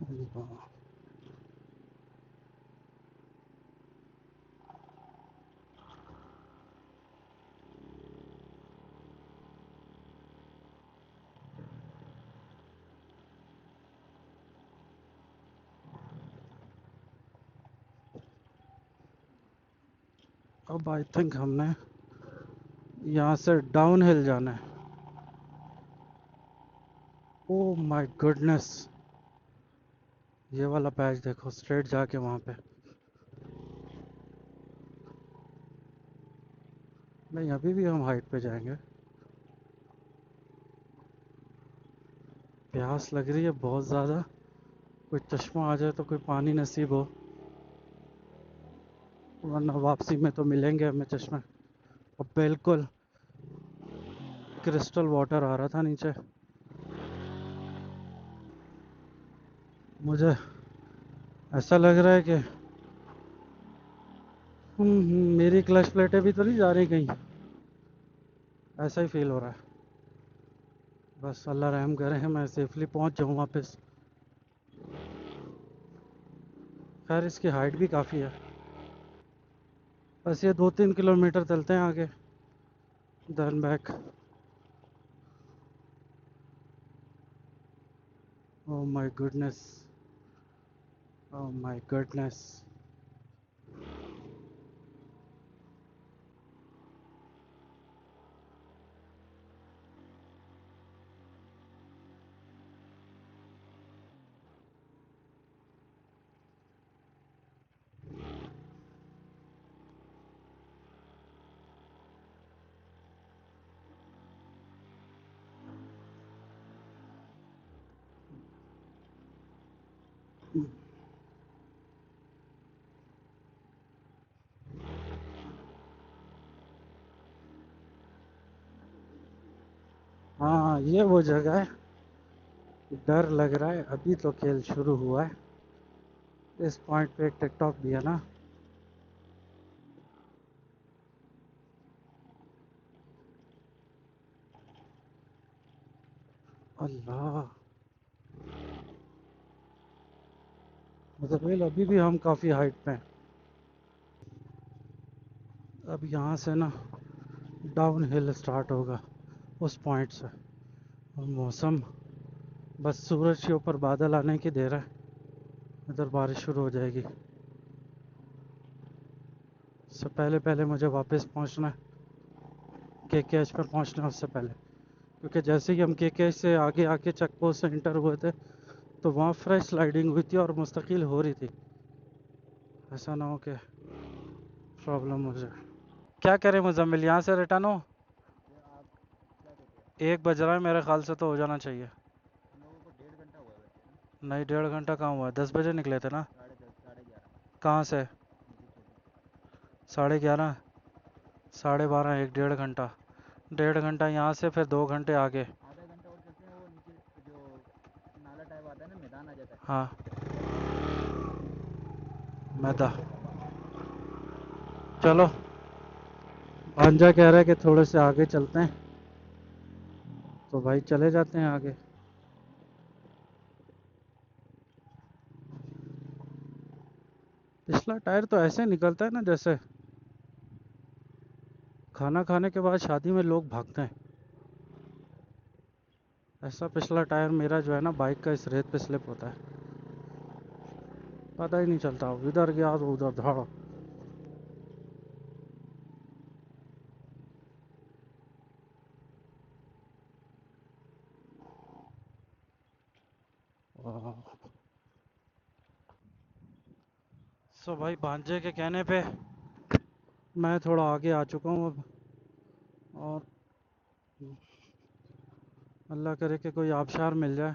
अल्लाह। अब आई थिंक हमने यहाँ से डाउन हिल जाना है। ओह माय गुडनेस, ये वाला पैच देखो, स्ट्रेट जाके वहाँ पे। नहीं, अभी भी हम हाइट पे जाएंगे। प्यास लग रही है बहुत ज़्यादा, कोई चश्मा आ जाए तो कोई पानी नसीब हो। वरना वापसी में तो मिलेंगे हमें चश्मे। और बिल्कुल क्रिस्टल वाटर आ रहा था नीचे। मुझे ऐसा लग रहा है कि मेरी क्लच प्लेटें भी तो नहीं जा रही कहीं, ऐसा ही फील हो रहा है। बस अल्लाह रहम करे मैं सेफली पहुंच जाऊं वापस। खैर इसकी हाइट भी काफ़ी है। बस ये 2-3 किलोमीटर चलते हैं आगे, then back. Oh my goodness, oh my goodness. हाँ ये वो जगह है। डर लग रहा है, अभी तो खेल शुरू हुआ है। इस पॉइंट पे एक टिकटॉक भी है ना। अल्लाह, मतलब अभी भी हम काफ़ी हाइट पे हैं। अब यहाँ से ना डाउन हिल स्टार्ट होगा उस पॉइंट से। और मौसम, बस सूरज के ऊपर बादल आने की देर है, इधर बारिश शुरू हो जाएगी। इससे पहले पहले मुझे वापस पहुँचना है, KKH पे पहुँचना है उससे पहले। क्योंकि जैसे ही हम KKH से आगे आके चेक पोस्ट से इंटर हुए थे तो वहाँ फ्रेश स्लाइडिंग हुई थी और मुस्तकिल हो रही थी। ऐसा ना हो कि प्रॉब्लम हो जाए। क्या करें मुजम्मिल, यहाँ से रिटर्न हो? 1 बज रहा है, मेरे ख्याल से तो हो जाना चाहिए। नहीं 1.5 घंटा कहाँ हुआ है, 10 बजे निकले थे ना। कहाँ से? 11:30, 12:30, 1 1.5 घंटा। 1.5 घंटा यहाँ से, फिर 2 घंटे आगे। हाँ मैदा। चलो, भांजा कह रहा है कि थोड़े से आगे चलते हैं, तो भाई चले जाते हैं आगे। पिछला टायर तो ऐसे निकलता है ना जैसे खाना खाने के बाद शादी में लोग भागते हैं। ऐसा पिछला टायर मेरा जो है ना बाइक का इस रेत पे स्लिप होता है, पता ही नहीं चलता, इधर गया तो उधर धाड़। सो भाई भांजे के कहने पे मैं थोड़ा आगे आ चुका हूँ अब। और अल्लाह करे कि कोई आबशार मिल जाए।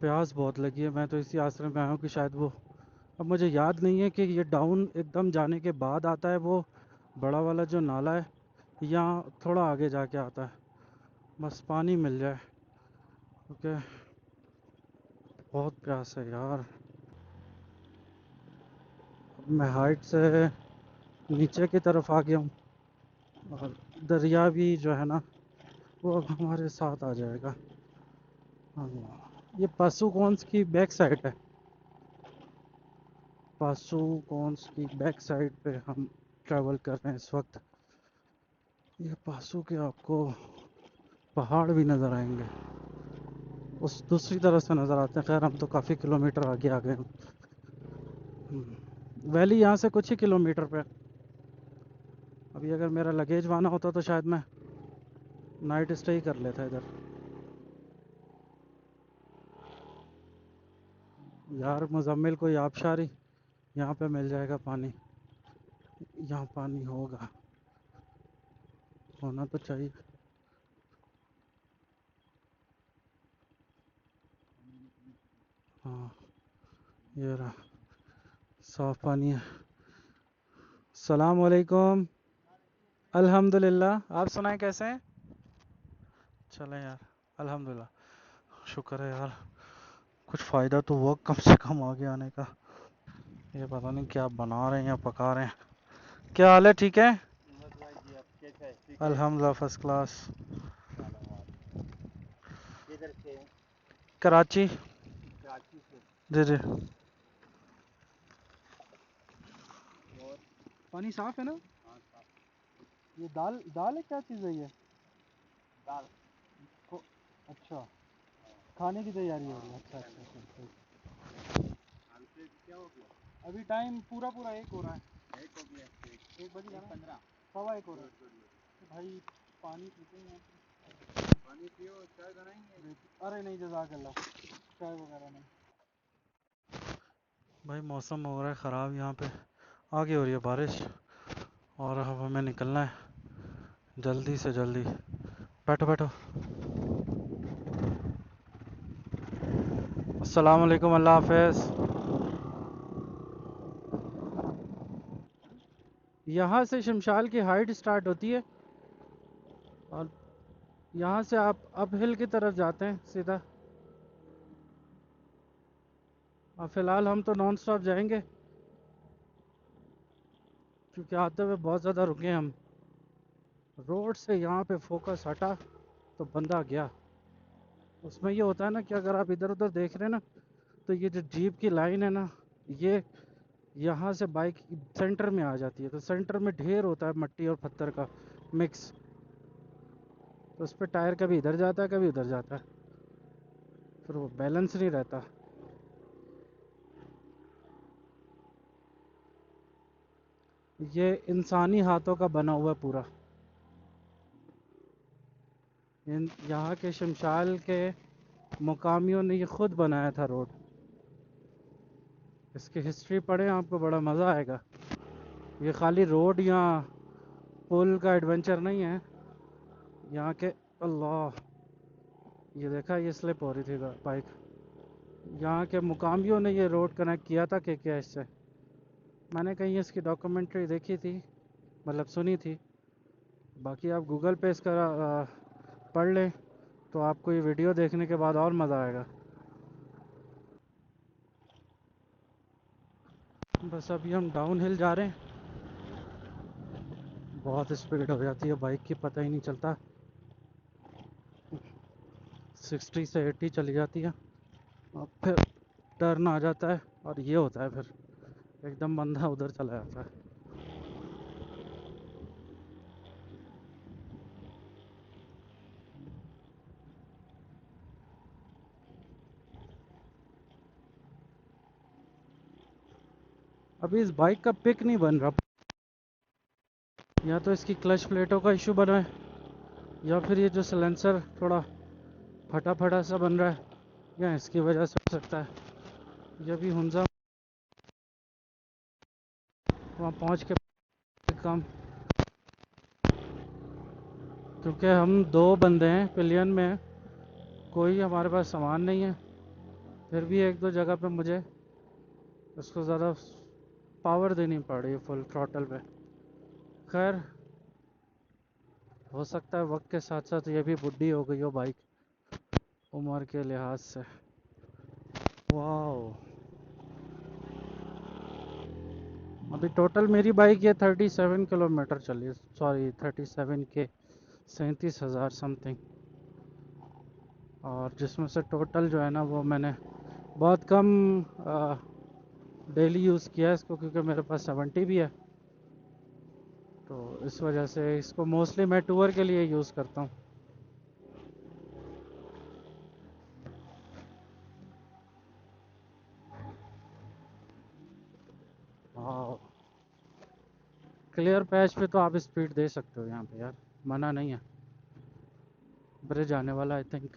प्यास बहुत लगी है, मैं तो इसी आश्रम में आया हूँ कि शायद वो, अब मुझे याद नहीं है कि ये डाउन एकदम जाने के बाद आता है वो बड़ा वाला जो नाला है, या थोड़ा आगे जाके आता है। बस पानी मिल जाए, ओके। बहुत प्यास है यार। अब मैं हाइट से नीचे की तरफ आ गया हूँ, और दरिया भी जो है ना वो अब हमारे साथ आ जाएगा। हाँ, ये पासुकॉन्स की बैक साइड है। पासुकॉन्स की बैक साइड पे हम ट्रैवल कर रहे हैं इस वक्त। ये पासु के आपको पहाड़ भी नज़र आएंगे, उस दूसरी तरफ से नज़र आते हैं। खैर हम तो काफ़ी किलोमीटर आगे आ गए हैं। वैली यहाँ से कुछ ही किलोमीटर पे। अभी अगर मेरा लगेज वाना होता तो शायद मैं नाइट स्टे ही कर लेता इधर। यार मुजम्मिल कोई आबशारी यहाँ पे मिल जाएगा पानी, यहाँ पानी होगा, होना तो चाहिए। हाँ ये रहा, साफ पानी है। सलाम वालेकुम। अल्हम्दुलिल्लाह, आप सुनाएं कैसे हैं? चलें यार, अल्हम्दुलिल्लाह, शुक्र है यार। कुछ फ़ायदा तो हुआ कम से कम आगे आने का। ये पता नहीं क्या बना रहे हैं या पका रहे हैं। क्या हाल है, ठीक है? अल्हम्दुलिल्लाह, फर्स्ट क्लास। कराची। जी जी। पानी साफ है ना? ये दाल दाल है, क्या चीज़ है ये? को, अच्छा, खाने की तैयारी हो रही है। अच्छा अच्छा अच्छा अच्छा। अभी टाइम पूरा पूरा एक हो रहा है। एक बज गया ना, 1:15 हो रहा है। तो भाई पानी पीते हैं यहाँ पे। पानी पियो, चाय बनाएंगे? अरे नहीं, जज़ाकल्लाह, चाय वगैरह नहीं। भाई मौसम हो रहा है ख़राब यहाँ पे, आगे हो रही है बारिश और अब हमें निकलना है जल्दी से जल्दी। बैठो बैठो। अस्सलाम वालेकुम, अल्लाह हाफ़िज़। यहाँ से शमशाल की हाइट स्टार्ट होती है और यहाँ से आप अप हिल की तरफ जाते हैं सीधा। और फ़िलहाल हम तो नॉन स्टॉप जाएंगे क्योंकि आते हुए बहुत ज़्यादा रुके हम। रोड से यहाँ पे फोकस हटा तो बंदा गया। उसमें ये होता है ना कि अगर आप इधर उधर देख रहे हैं ना, तो ये जो जीप की लाइन है ना, ये यहाँ से बाइक सेंटर में आ जाती है। तो सेंटर में ढेर होता है मिट्टी और पत्थर का मिक्स, तो उस पर टायर कभी इधर जाता है कभी उधर जाता है, फिर वो बैलेंस नहीं रहता। ये इंसानी हाथों का बना हुआ है पूरा। यहाँ के शमशाल के मुकामियों ने ये खुद बनाया था रोड। इसकी हिस्ट्री पढ़ें, आपको बड़ा मज़ा आएगा। ये खाली रोड या पुल का एडवेंचर नहीं है यहाँ के। अल्लाह, ये देखा, ये स्लिप हो रही थी बाइक। यहाँ के मुकामियों ने ये रोड कनेक्ट किया था KKS से। मैंने कहीं इसकी डॉक्यूमेंट्री देखी थी, मतलब सुनी थी। बाकी आप गूगल पे इसका पढ़ लें तो आपको ये वीडियो देखने के बाद और मज़ा आएगा। बस अभी हम डाउन हिल जा रहे हैं। बहुत स्पीड हो जाती है बाइक की, पता ही नहीं चलता। 60 से 80 चली जाती है और फिर टर्न आ जाता है और ये होता है फिर एकदम बंदा उधर चला जाता है। अभी इस बाइक का पिक नहीं बन रहा। या तो इसकी क्लच प्लेटों का इशू बना है या फिर ये जो सिलेंसर थोड़ा फटा फटा सा बन रहा है, या इसकी वजह से हो सकता है। ये भी हुंजा वहाँ पहुँच के काम, क्योंकि हम दो बंदे हैं, पिलियन में हैं, कोई हमारे पास सामान नहीं है। फिर भी एक दो जगह पे मुझे उसको ज़्यादा पावर देनी पड़ रही है फुल थ्रॉटल पे। खैर, हो सकता है वक्त के साथ साथ ये भी बुढ़ी हो गई हो बाइक, उम्र के लिहाज से। वाह, अभी टोटल मेरी बाइक ये 37 किलोमीटर चली, सॉरी 37K, 37,000 समथिंग। और जिसमें से टोटल जो है ना वो मैंने बहुत कम डेली यूज़ किया है इसको, क्योंकि मेरे पास 70 भी है। तो इस वजह से इसको मोस्टली मैं टूर के लिए यूज़ करता हूँ। हाँ, क्लियर पैच पे तो आप स्पीड दे सकते हो यहाँ पे यार, मना नहीं है। ब्रिज आने वाला आई थिंक।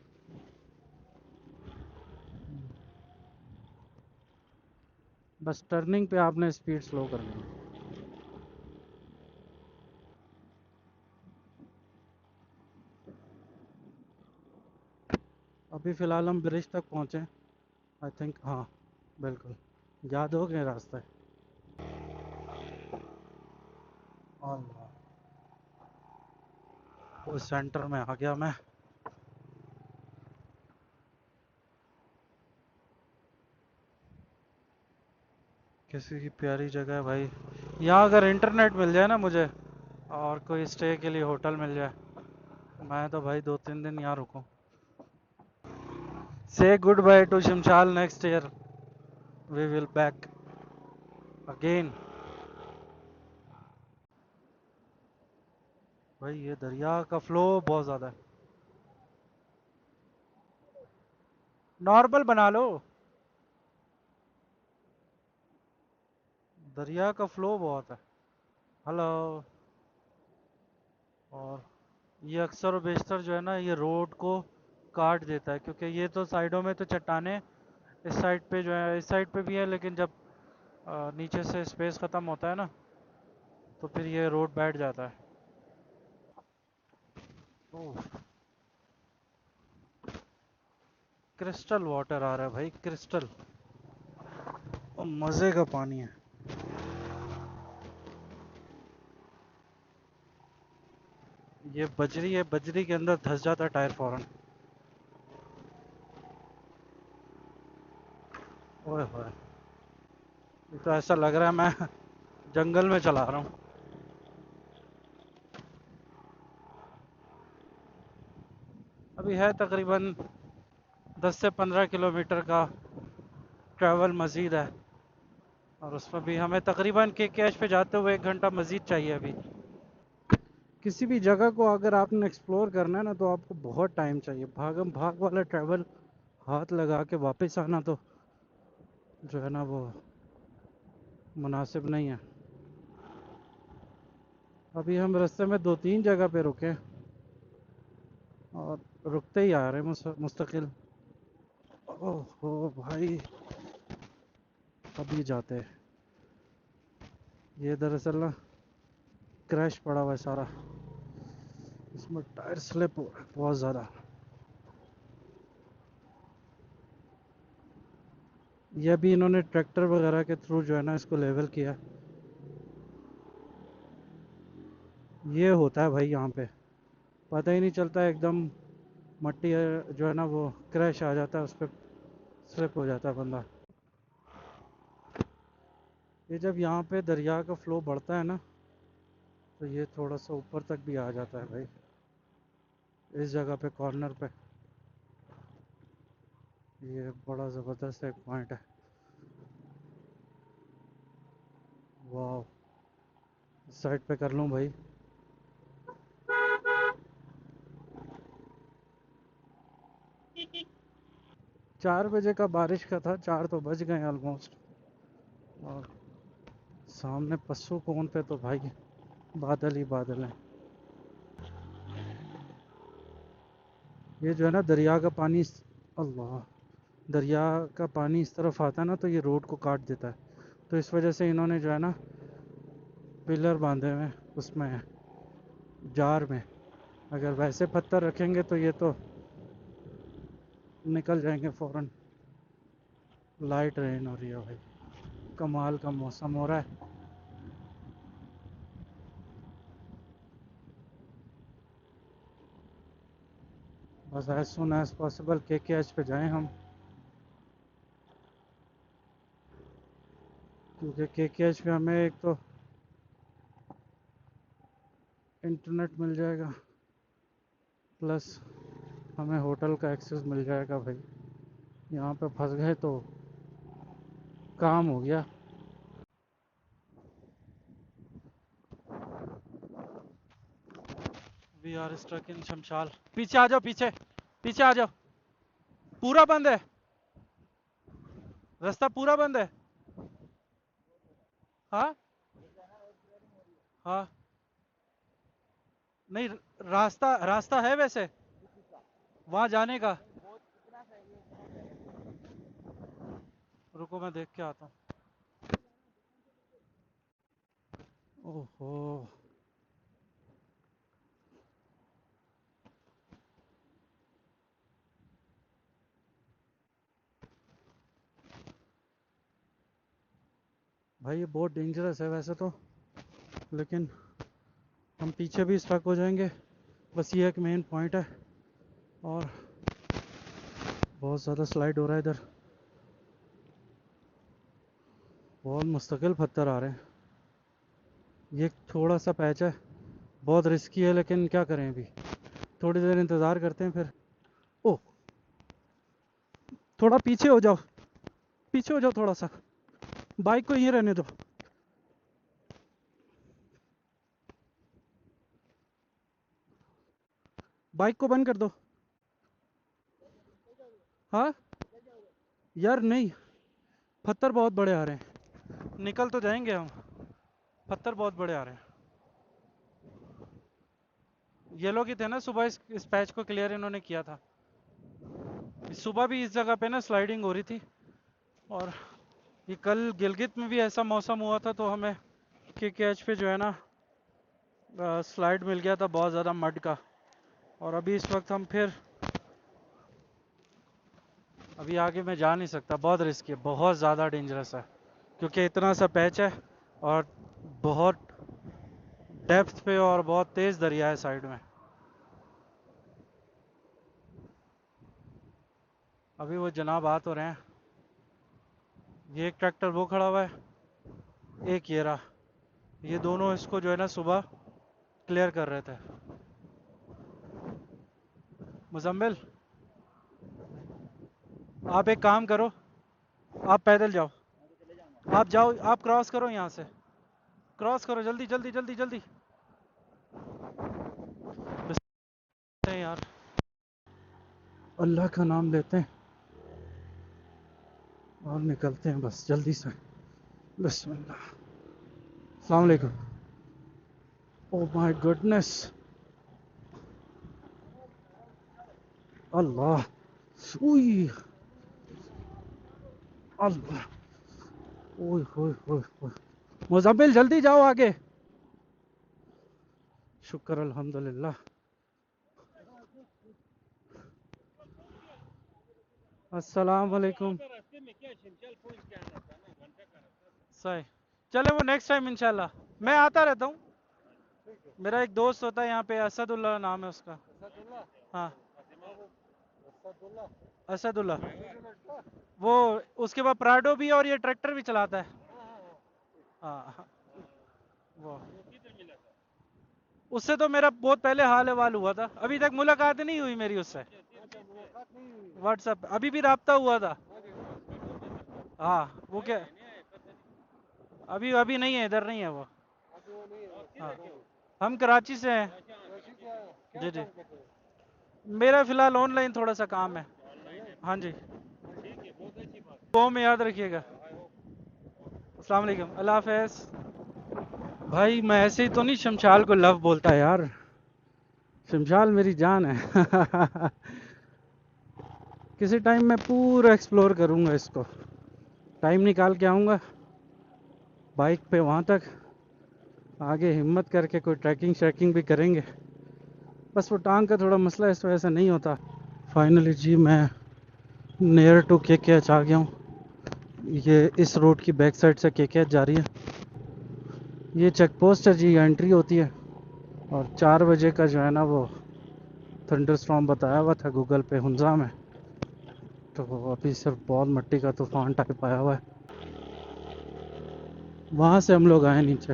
बस टर्निंग पे आपने स्पीड स्लो करनी है। अभी फ़िलहाल हम ब्रिज तक पहुँचे आई थिंक। हाँ बिल्कुल, याद हो गए रास्ते। वो सेंटर में आ गया मैं। किसी की प्यारी जगह है भाई। यहाँ अगर इंटरनेट मिल जाए ना मुझे, और कोई स्टे के लिए होटल मिल जाए, मैं तो भाई 2-3 दिन यहाँ रुकूं। Say good bye to Shimshal, next year we will back again. भाई ये दरिया का फ्लो बहुत ज़्यादा है। नॉर्मल बना लो, दरिया का फ्लो बहुत है। हेलो। और ये अक्सर और बेशतर जो है ना, ये रोड को काट देता है, क्योंकि ये तो साइडों में तो चट्टाने, इस साइड पे जो है, इस साइड पे भी है, लेकिन जब नीचे से स्पेस ख़त्म होता है ना, तो फिर ये रोड बैठ जाता है। ओह, क्रिस्टल वाटर आ रहा है भाई, क्रिस्टल, और मज़े का पानी है। ये बजरी है, बजरी के अंदर धंस जाता है टायर फौरन। ओए होए, ये तो ऐसा लग रहा है मैं जंगल में चला रहा हूँ। अभी है तकरीबन 10 से 15 किलोमीटर का ट्रैवल मज़ीद है, और उसमें भी हमें तकरीबन के पे जाते हुए 1 घंटा मज़ीद चाहिए अभी। किसी भी जगह को अगर आपने एक्सप्लोर करना है ना, तो आपको बहुत टाइम चाहिए। भागम भाग वाला ट्रैवल हाथ लगा के वापस आना तो जो है ना, वो मुनासिब नहीं है। अभी हम रास्ते में 2-3 जगह पे रुके, और रुकते ही आ रहे हैं मुस्तकिल। ओहो भाई, अभी जाते हैं। ये दरअसल ना क्रैश पड़ा हुआ है सारा, इसमें टायर स्लिप हो रहा है बहुत ज़्यादा। ये भी इन्होंने ट्रैक्टर वगैरह के थ्रू जो है ना, इसको लेवल किया। ये होता है भाई यहाँ पे, पता ही नहीं चलता, एकदम मट्टी जो है ना, वो क्रैश आ जाता है, उस पर स्लिप हो जाता है बंदा। ये जब यहाँ पे दरिया का फ्लो बढ़ता है ना, तो ये थोड़ा सा ऊपर तक भी आ जाता है भाई, इस जगह पे कॉर्नर पे। ये बड़ा ज़बरदस्त एक पॉइंट है। वाह, साइड पे कर लूँ भाई। 4 बजे का बारिश का था, 4 तो बज गए ऑलमोस्ट। और सामने पस्सू कोन पे तो भाई बादल ही बादल हैं। ये जो है ना दरिया का पानी, अल्लाह, दरिया का पानी इस तरफ आता है ना, तो ये रोड को काट देता है। तो इस वजह से इन्होंने जो है ना पिलर बांधे हुए हैं उसमें, जार में। अगर वैसे पत्थर रखेंगे तो ये तो निकल जाएंगे फ़ौरन। लाइट रेन हो रही है भाई, कमाल का मौसम हो रहा है। बस एज सुन एज पॉसिबल के पे जाएं हम, क्योंकि के पे हमें एक तो इंटरनेट मिल जाएगा, प्लस हमें होटल का एक्सेस मिल जाएगा भाई। यहाँ पे फंस गए तो काम हो गया। We are struck in Shimshal. पीछे आ जाओ, पीछे पीछे आ जाओ, पूरा बंद है, रास्ता पूरा बंद है। हाँ हाँ, नहीं, रास्ता रास्ता है वैसे वहां जाने का। रुको मैं देख के आता हूँ। ओहो, भाई ये बहुत डेंजरस है वैसे तो, लेकिन हम पीछे भी स्टक हो जाएंगे, बस ये एक मेन पॉइंट है। और बहुत ज़्यादा स्लाइड हो रहा है इधर, बहुत मुस्तकिल पत्थर आ रहे हैं। ये थोड़ा सा पैच है, बहुत रिस्की है, लेकिन क्या करें अभी, थोड़ी देर इंतज़ार करते हैं फिर। ओ, थोड़ा पीछे हो जाओ, पीछे हो जाओ थोड़ा सा, बाइक को यहीं रहने दो। बाइक को बंद कर दो। हाँ यार नहीं, पत्थर बहुत बड़े आ रहे हैं, निकल तो जाएंगे हम, पत्थर बहुत बड़े आ रहे हैं। ये लोग ही थे ना सुबह इस पैच को क्लियर इन्होंने किया था। सुबह भी इस जगह पे ना स्लाइडिंग हो रही थी, और ये कल गिलगित में भी ऐसा मौसम हुआ था, तो हमें KKH पे जो है ना स्लाइड मिल गया था बहुत ज़्यादा मड का। और अभी इस वक्त हम फिर, अभी आगे मैं जा नहीं सकता, बहुत रिस्की है, बहुत ज़्यादा डेंजरस है, क्योंकि इतना सा पैच है और बहुत डेप्थ पे और बहुत तेज़ दरिया है साइड में। अभी वो जनाब आ तो रहे हैं, ये एक ट्रैक्टर वो खड़ा हुआ है, एक ये रहा, ये दोनों इसको जो है ना सुबह क्लियर कर रहे थे। मुजम्मिल, आप एक काम करो, आप पैदल जाओ, आप जाओ, आप क्रॉस करो, यहाँ से क्रॉस करो, जल्दी जल्दी जल्दी जल्दी। यार अल्लाह का नाम लेते हैं और निकलते हैं बस जल्दी से। बिस्मिल्लाह। अस्सलाम वालेकुम। ओ माय गुडनेस, अल्लाह, उई, अल्लाह, ओए होए होए होए। मुजम्मिल जल्दी जाओ आगे। शुक्र अल्हम्दुलिल्लाह। अस्सलाम वालेकुम। सही, चले वो नेक्स्ट टाइम इंशाल्लाह, मैं आता रहता हूँ। मेरा एक दोस्त होता है यहाँ पे, असदुल्ला नाम है उसका। हाँ, असदुल्ला, वो उसके बाद प्राडो भी और ये ट्रैक्टर भी चलाता है। हाँ, वो उससे तो मेरा बहुत पहले हाल अहवाल हुआ था, अभी तक मुलाकात नहीं हुई मेरी उससे। व्हाट्सएप अभी भी राब्ता हुआ था। हाँ वो क्या, अभी अभी नहीं है, इधर नहीं है वो। हाँ, हम कराची से हैं। जी जी, मेरा फिलहाल ऑनलाइन थोड़ा सा काम है। हाँ जी, वो में याद रखिएगा। अस्सलाम वालेकुम, अल्लाह हाफिज़। भाई मैं ऐसे ही तो नहीं शमशाल को लव बोलता यार, शमशाल मेरी जान है। किसी टाइम मैं पूरा एक्सप्लोर करूँगा इसको, टाइम निकाल के आऊँगा बाइक पे वहाँ तक, आगे हिम्मत करके कोई ट्रैकिंग श्रैकिंग भी करेंगे। बस वो टांग का थोड़ा मसला है, इस वजह से नहीं होता। फाइनली जी मैं नियर टू KKH आ गया हूँ। ये इस रोड की बैक साइड से KKH जा रही है। ये चेक पोस्ट है जी, एंट्री होती है। और 4 बजे का जो है ना वो थंडर स्टॉर्म बताया हुआ था गूगल पे हुंजा में, तो अभी सिर्फ बहुत मिट्टी का तूफान टाइप आया हुआ है। वहाँ से हम लोग आए नीचे।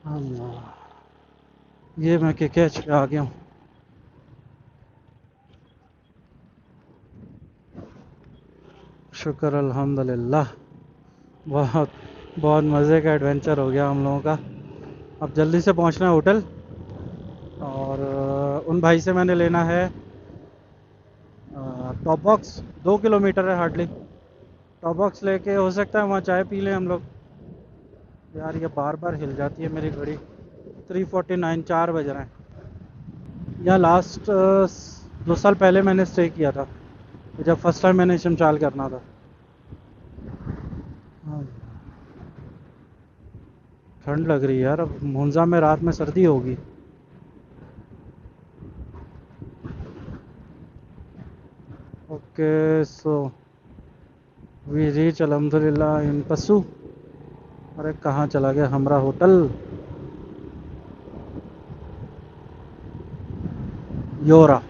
अल्लाह, ये मैं KKH पे आ गया हूँ। शुक्र अल्हम्दुलिल्लाह, बहुत बहुत मज़े का एडवेंचर हो गया हम लोगों का। अब जल्दी से पहुंचना है होटल, और उन भाई से मैंने लेना है टॉप बॉक्स, 2 किलोमीटर है हार्डली। टॉप बॉक्स लेके हो सकता है वहाँ चाय पी लें हम लोग। यार ये बार बार हिल जाती है मेरी घड़ी। 3:49, 4 बज रहे हैं। यहाँ लास्ट 2 साल पहले मैंने स्टे किया था, जब फर्स्ट टाइम मैंने शमशाल करना था। हाँ, ठंड लग रही है यार, अब मुंजा में रात में सर्दी होगी। ओके सो वी रीच अल्हम्दुलिल्लाह इन पस्सू। अरे कहाँ चला गया हमारा होटल। योरा।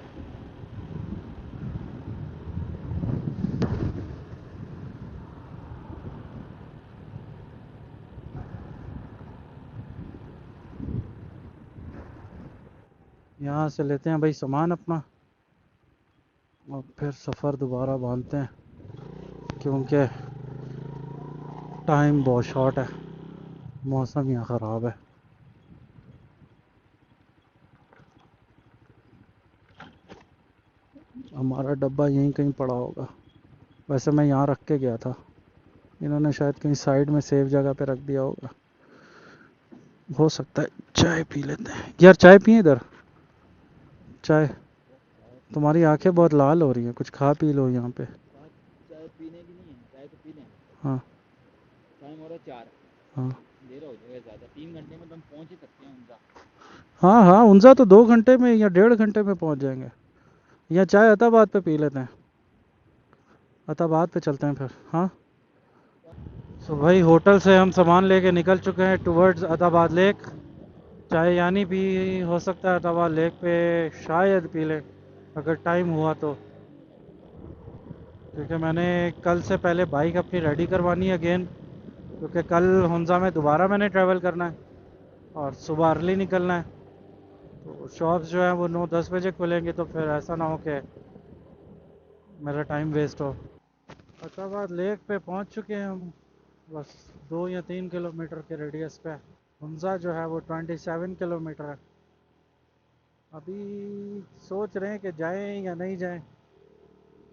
यहाँ से लेते हैं भाई सामान अपना और फिर सफ़र दोबारा बांधते हैं, क्योंकि टाइम बहुत शॉर्ट है, मौसम यहाँ ख़राब है। हमारा डब्बा यहीं कहीं पड़ा होगा, वैसे मैं यहाँ रख के गया था, इन्होंने शायद कहीं साइड में सेफ जगह पे रख दिया होगा, हो सकता है। चाय पी लेते हैं यार, चाय पिए इधर। चाय, तुम्हारी आंखें बहुत लाल हो रही हैं, कुछ खा पी लो यहाँ पे। चाय पीने की नहीं है, चाय तो पी लें। हाँ टाइम हो रहा है 4, हाँ देर हो जाएगा ज़्यादा, 3 घंटे में तो हम पहुँच ही सकते हैं उनका। हाँ हाँ, उनसा तो 2 घंटे में या 1.5 घंटे में पहुँच जाएंगे। या चाय अताबाद पे पी लेते हैं, अताबाद पे चलते हैं फिर। हाँ, सो भाई होटल से हम सामान लेके निकल चुके हैं टुवर्ड्स अताबाद लेक। चाय यानी भी हो सकता है अताबाद लेक पे शायद पी लें अगर टाइम हुआ तो, क्योंकि मैंने कल से पहले बाइक अपनी रेडी करवानी है अगेन, क्योंकि कल हुंजा में दोबारा मैंने ट्रैवल करना है और सुबह अर्ली निकलना है। तो शॉप्स जो है वो 9-10 बजे खुलेंगे, तो फिर ऐसा ना हो कि मेरा टाइम वेस्ट हो। फतेहाबाद लेक पे पहुंच चुके हैं हम, बस 2 या 3 किलोमीटर के रेडियस पे। हुंजा जो है वो 27 किलोमीटर है। अभी सोच रहे हैं कि जाएं या नहीं जाएं,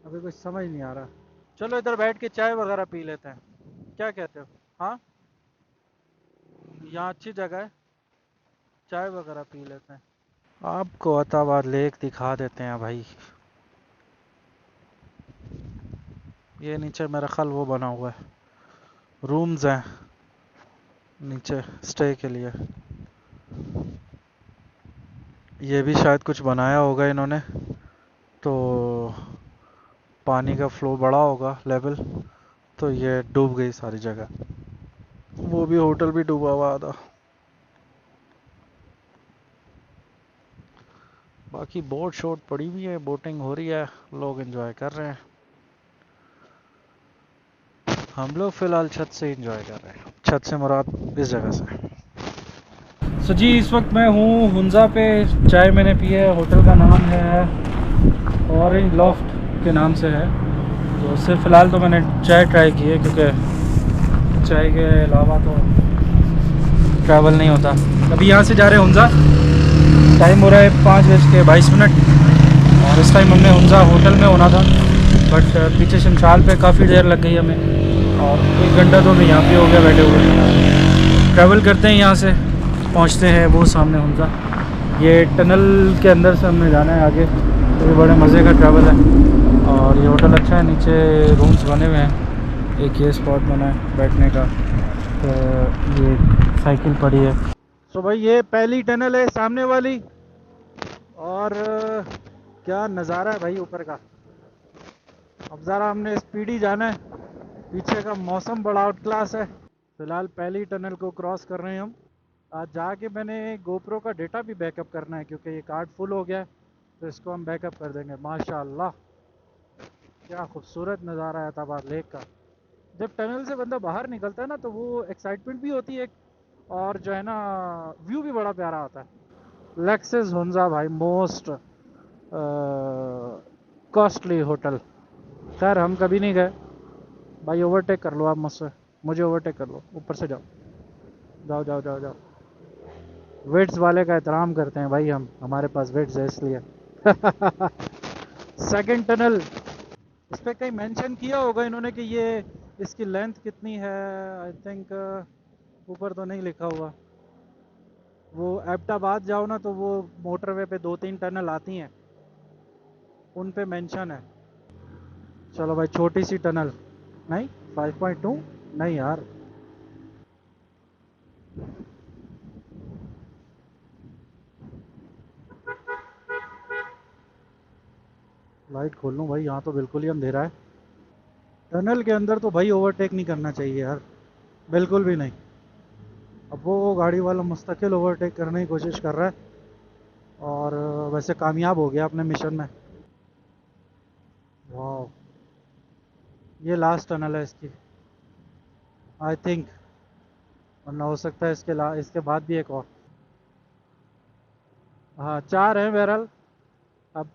अभी कुछ समझ नहीं आ रहा। चलो इधर बैठ के चाय वगैरह पी लेते हैं, क्या कहते हो? हाँ, यहाँ अच्छी जगह है, चाय वगैरह पी लेते हैं। आपको अताबाद लेक दिखा देते हैं भाई। ये नीचे मेरा ख्याल वो बना हुआ है, रूम्स हैं नीचे स्टे के लिए। ये भी शायद कुछ बनाया होगा इन्होंने, तो पानी का फ्लो बड़ा होगा लेवल, तो ये डूब गई सारी जगह। वो भी होटल भी डूबा हुआ था। बाकी बोट शोट पड़ी हुई है, बोटिंग हो रही है, लोग एंजॉय कर रहे हैं। हम लोग फिलहाल छत से एंजॉय कर रहे हैं, छत से मुराद इस जगह से। सो जी, इस वक्त मैं हूँ हुंजा पे। चाय मैंने पी है, होटल का नाम है ऑरेंज लॉफ्ट के नाम से है। तो सिर्फ फ़िलहाल तो मैंने चाय ट्राई की है, क्योंकि चाय के अलावा तो ट्रैवल नहीं होता। अभी यहाँ से जा रहे हैं हुंजा, टाइम हो रहा है 5:22, और इस टाइम हमने हुंजा होटल में होना था, बट पीछे शमशाल पे काफ़ी देर लग गई हमें, और 1 घंटा तो हमें यहाँ पे हो गया बैठे हुए। ट्रैवल करते हैं, यहाँ से पहुँचते हैं वो सामने हुंजा। ये टनल के अंदर से हमने जाना है आगे, तो ये बड़े मज़े का ट्रैवल है। और ये होटल अच्छा है, नीचे रूम्स बने हुए हैं, एक ये स्पॉट बना है बैठने का, तो ये साइकिल पड़ी है। तो भाई ये पहली टनल है सामने वाली, और क्या नज़ारा है भाई ऊपर का। अब ज़रा हमने स्पीडी जाना है, पीछे का मौसम बड़ा आउट क्लास है। फ़िलहाल पहली टनल को क्रॉस कर रहे हैं हम। आज जाके मैंने गोप्रो का डेटा भी बैकअप करना है, क्योंकि ये कार्ड फुल हो गया है, तो इसको हम बैकअप कर देंगे। माशाल्लाह क्या खूबसूरत नज़ारा है अताबाद लेक का। जब टनल से बंदा बाहर निकलता है ना, तो वो एक्साइटमेंट भी होती है, और जो है ना व्यू भी बड़ा प्यारा आता है। लेक्सिस हुंजा भाई, मोस्ट कॉस्टली होटल। खैर हम कभी नहीं गए भाई। ओवरटेक कर लो आप मुझसे, मुझे ओवरटेक कर लो, ऊपर से जाओ, जाओ जाओ जाओ जाओ। वेट्स वाले का एहतराम करते हैं भाई हम, हमारे पास वेट्स है इसलिए। सेकंड टनल, इस पर कहीं मेंशन किया होगा इन्होंने कि ये इसकी लेंथ कितनी है। आई थिंक ऊपर तो नहीं लिखा हुआ। वो एबटाबाद जाओ ना, तो वो मोटरवे पे 2-3 टनल आती हैं, उन पे मेंशन है। चलो भाई, छोटी सी टनल नहीं, 5.2 नहीं यार। लाइट खोल लूँ भाई, यहाँ तो बिल्कुल ही अंधेरा है। टनल के अंदर तो भाई ओवरटेक नहीं करना चाहिए यार, बिल्कुल भी नहीं। अब वो गाड़ी वाला मुस्तकिल ओवरटेक करने की कोशिश कर रहा है, और वैसे कामयाब हो गया अपने मिशन में। वाह, ये लास्ट टनल है इसकी आई थिंक, वरना हो सकता है इसके बाद भी एक और। हाँ, 4 हैं बहरहाल। अब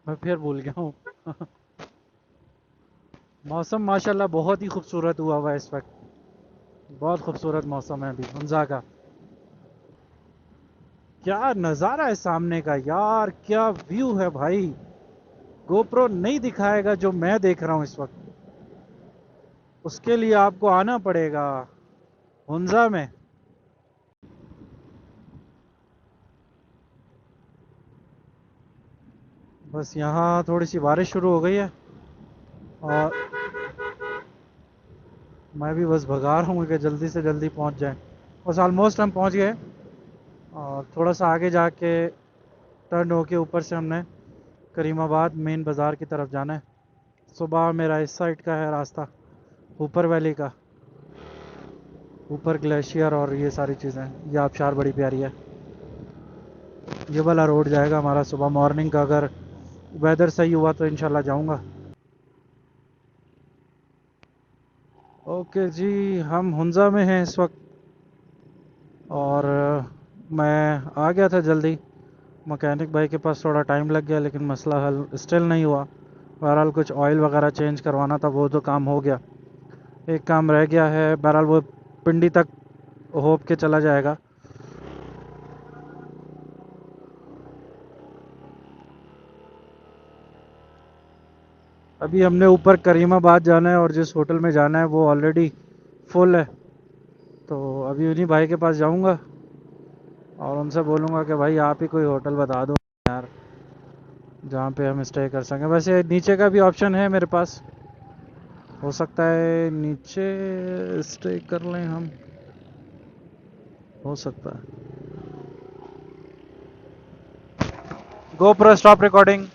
मैं फिर भूल गया हूँ। मौसम माशाल्लाह बहुत ही खूबसूरत हुआ हुआ है इस वक्त। बहुत खूबसूरत मौसम है अभी हुंजा का। क्या नज़ारा है सामने का यार, क्या व्यू है भाई। गोप्रो नहीं दिखाएगा जो मैं देख रहा हूँ इस वक्त। उसके लिए आपको आना पड़ेगा हुंजा में। बस यहाँ थोड़ी सी बारिश शुरू हो गई है और मैं भी बस भगा रहा हूँ कि जल्दी से जल्दी पहुँच जाए। बस ऑलमोस्ट हम पहुँच गए और थोड़ा सा आगे जाके टर्न होके ऊपर से हमने करीमाबाद मेन बाज़ार की तरफ जाना है। सुबह मेरा इस साइड का है रास्ता, ऊपर वैली का, ऊपर ग्लेशियर और ये सारी चीज़ें। ये आबशार बड़ी प्यारी है। ये वाला रोड जाएगा हमारा सुबह मॉर्निंग का, अगर वेदर सही हुआ तो इंशाल्लाह जाऊंगा। ओके जी, हम हुंजा में हैं इस वक्त और मैं आ गया था जल्दी। मैकेनिक भाई के पास थोड़ा टाइम लग गया लेकिन मसला हल स्टिल नहीं हुआ। बहरहाल कुछ ऑयल वगैरह चेंज करवाना था, वो तो काम हो गया। एक काम रह गया है, बहरहाल वो पिंडी तक होप के चला जाएगा। अभी हमने ऊपर करीमाबाद जाना है और जिस होटल में जाना है वो ऑलरेडी फुल है। तो अभी उन्हीं भाई के पास जाऊंगा और उनसे बोलूँगा कि भाई आप ही कोई होटल बता दो यार, जहाँ पे हम स्टे कर सकें। वैसे नीचे का भी ऑप्शन है मेरे पास, हो सकता है नीचे स्टे कर लें हम, हो सकता है। GoPro stop recording.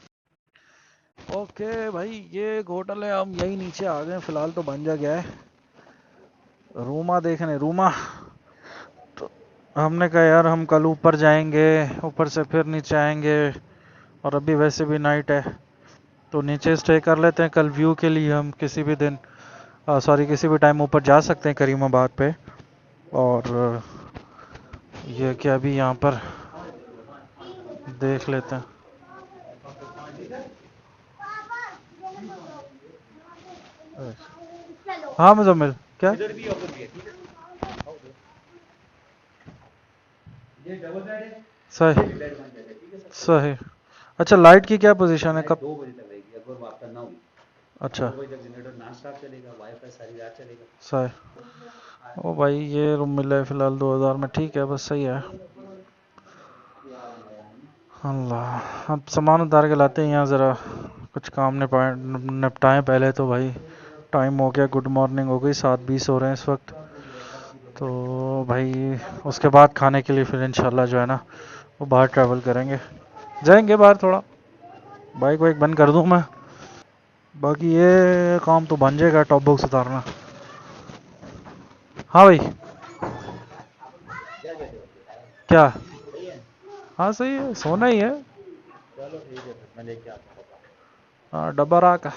ओके भाई, ये एक होटल है, हम यही नीचे आ गए फिलहाल, तो बन जा गया है रूमा देखने, रूमा। तो हमने कहा यार हम कल ऊपर जाएंगे, ऊपर से फिर नीचे आएंगे और अभी वैसे भी नाइट है तो नीचे स्टे कर लेते हैं। कल व्यू के लिए हम किसी भी दिन, सॉरी किसी भी टाइम ऊपर जा सकते हैं करीमाबाद पे। और ये कि अभी यहाँ पर देख लेते हैं। हाँ मुजम्मिल, क्या सही सही। अच्छा, लाइट की क्या पोजीशन है, कब? 2 बजे तक रहेगी, अगर वो आपका ना हुई। अच्छा 2 बजे तक जनरेटर नॉन स्टॉप चलेगा, वाईफाई सारी रात चलेगा। सही। ओ भाई, ये रूम मिला है फिलहाल 2000 में, ठीक है, बस सही है। अल्लाह, अब सामान उतार के लाते हैं यहाँ, ज़रा कुछ काम निपटाएं पहले तो भाई। टाइम हो गया, गुड मॉर्निंग हो गई, 7:20 हो रहे हैं इस वक्त। तो भाई उसके बाद खाने के लिए फिर इंशाल्लाह जो है ना वो बाहर ट्रैवल करेंगे, जाएंगे बाहर थोड़ा। बाइक वाइक बंद कर दूँ मैं, बाकी ये काम तो बन जाएगा, टॉप बॉक्स उतारना। हाँ भाई, क्या? हाँ सही है, सोना ही है। चलो ठीक है, फिर मैं लेके आता हूँ। हाँ, डब्बा रहा का।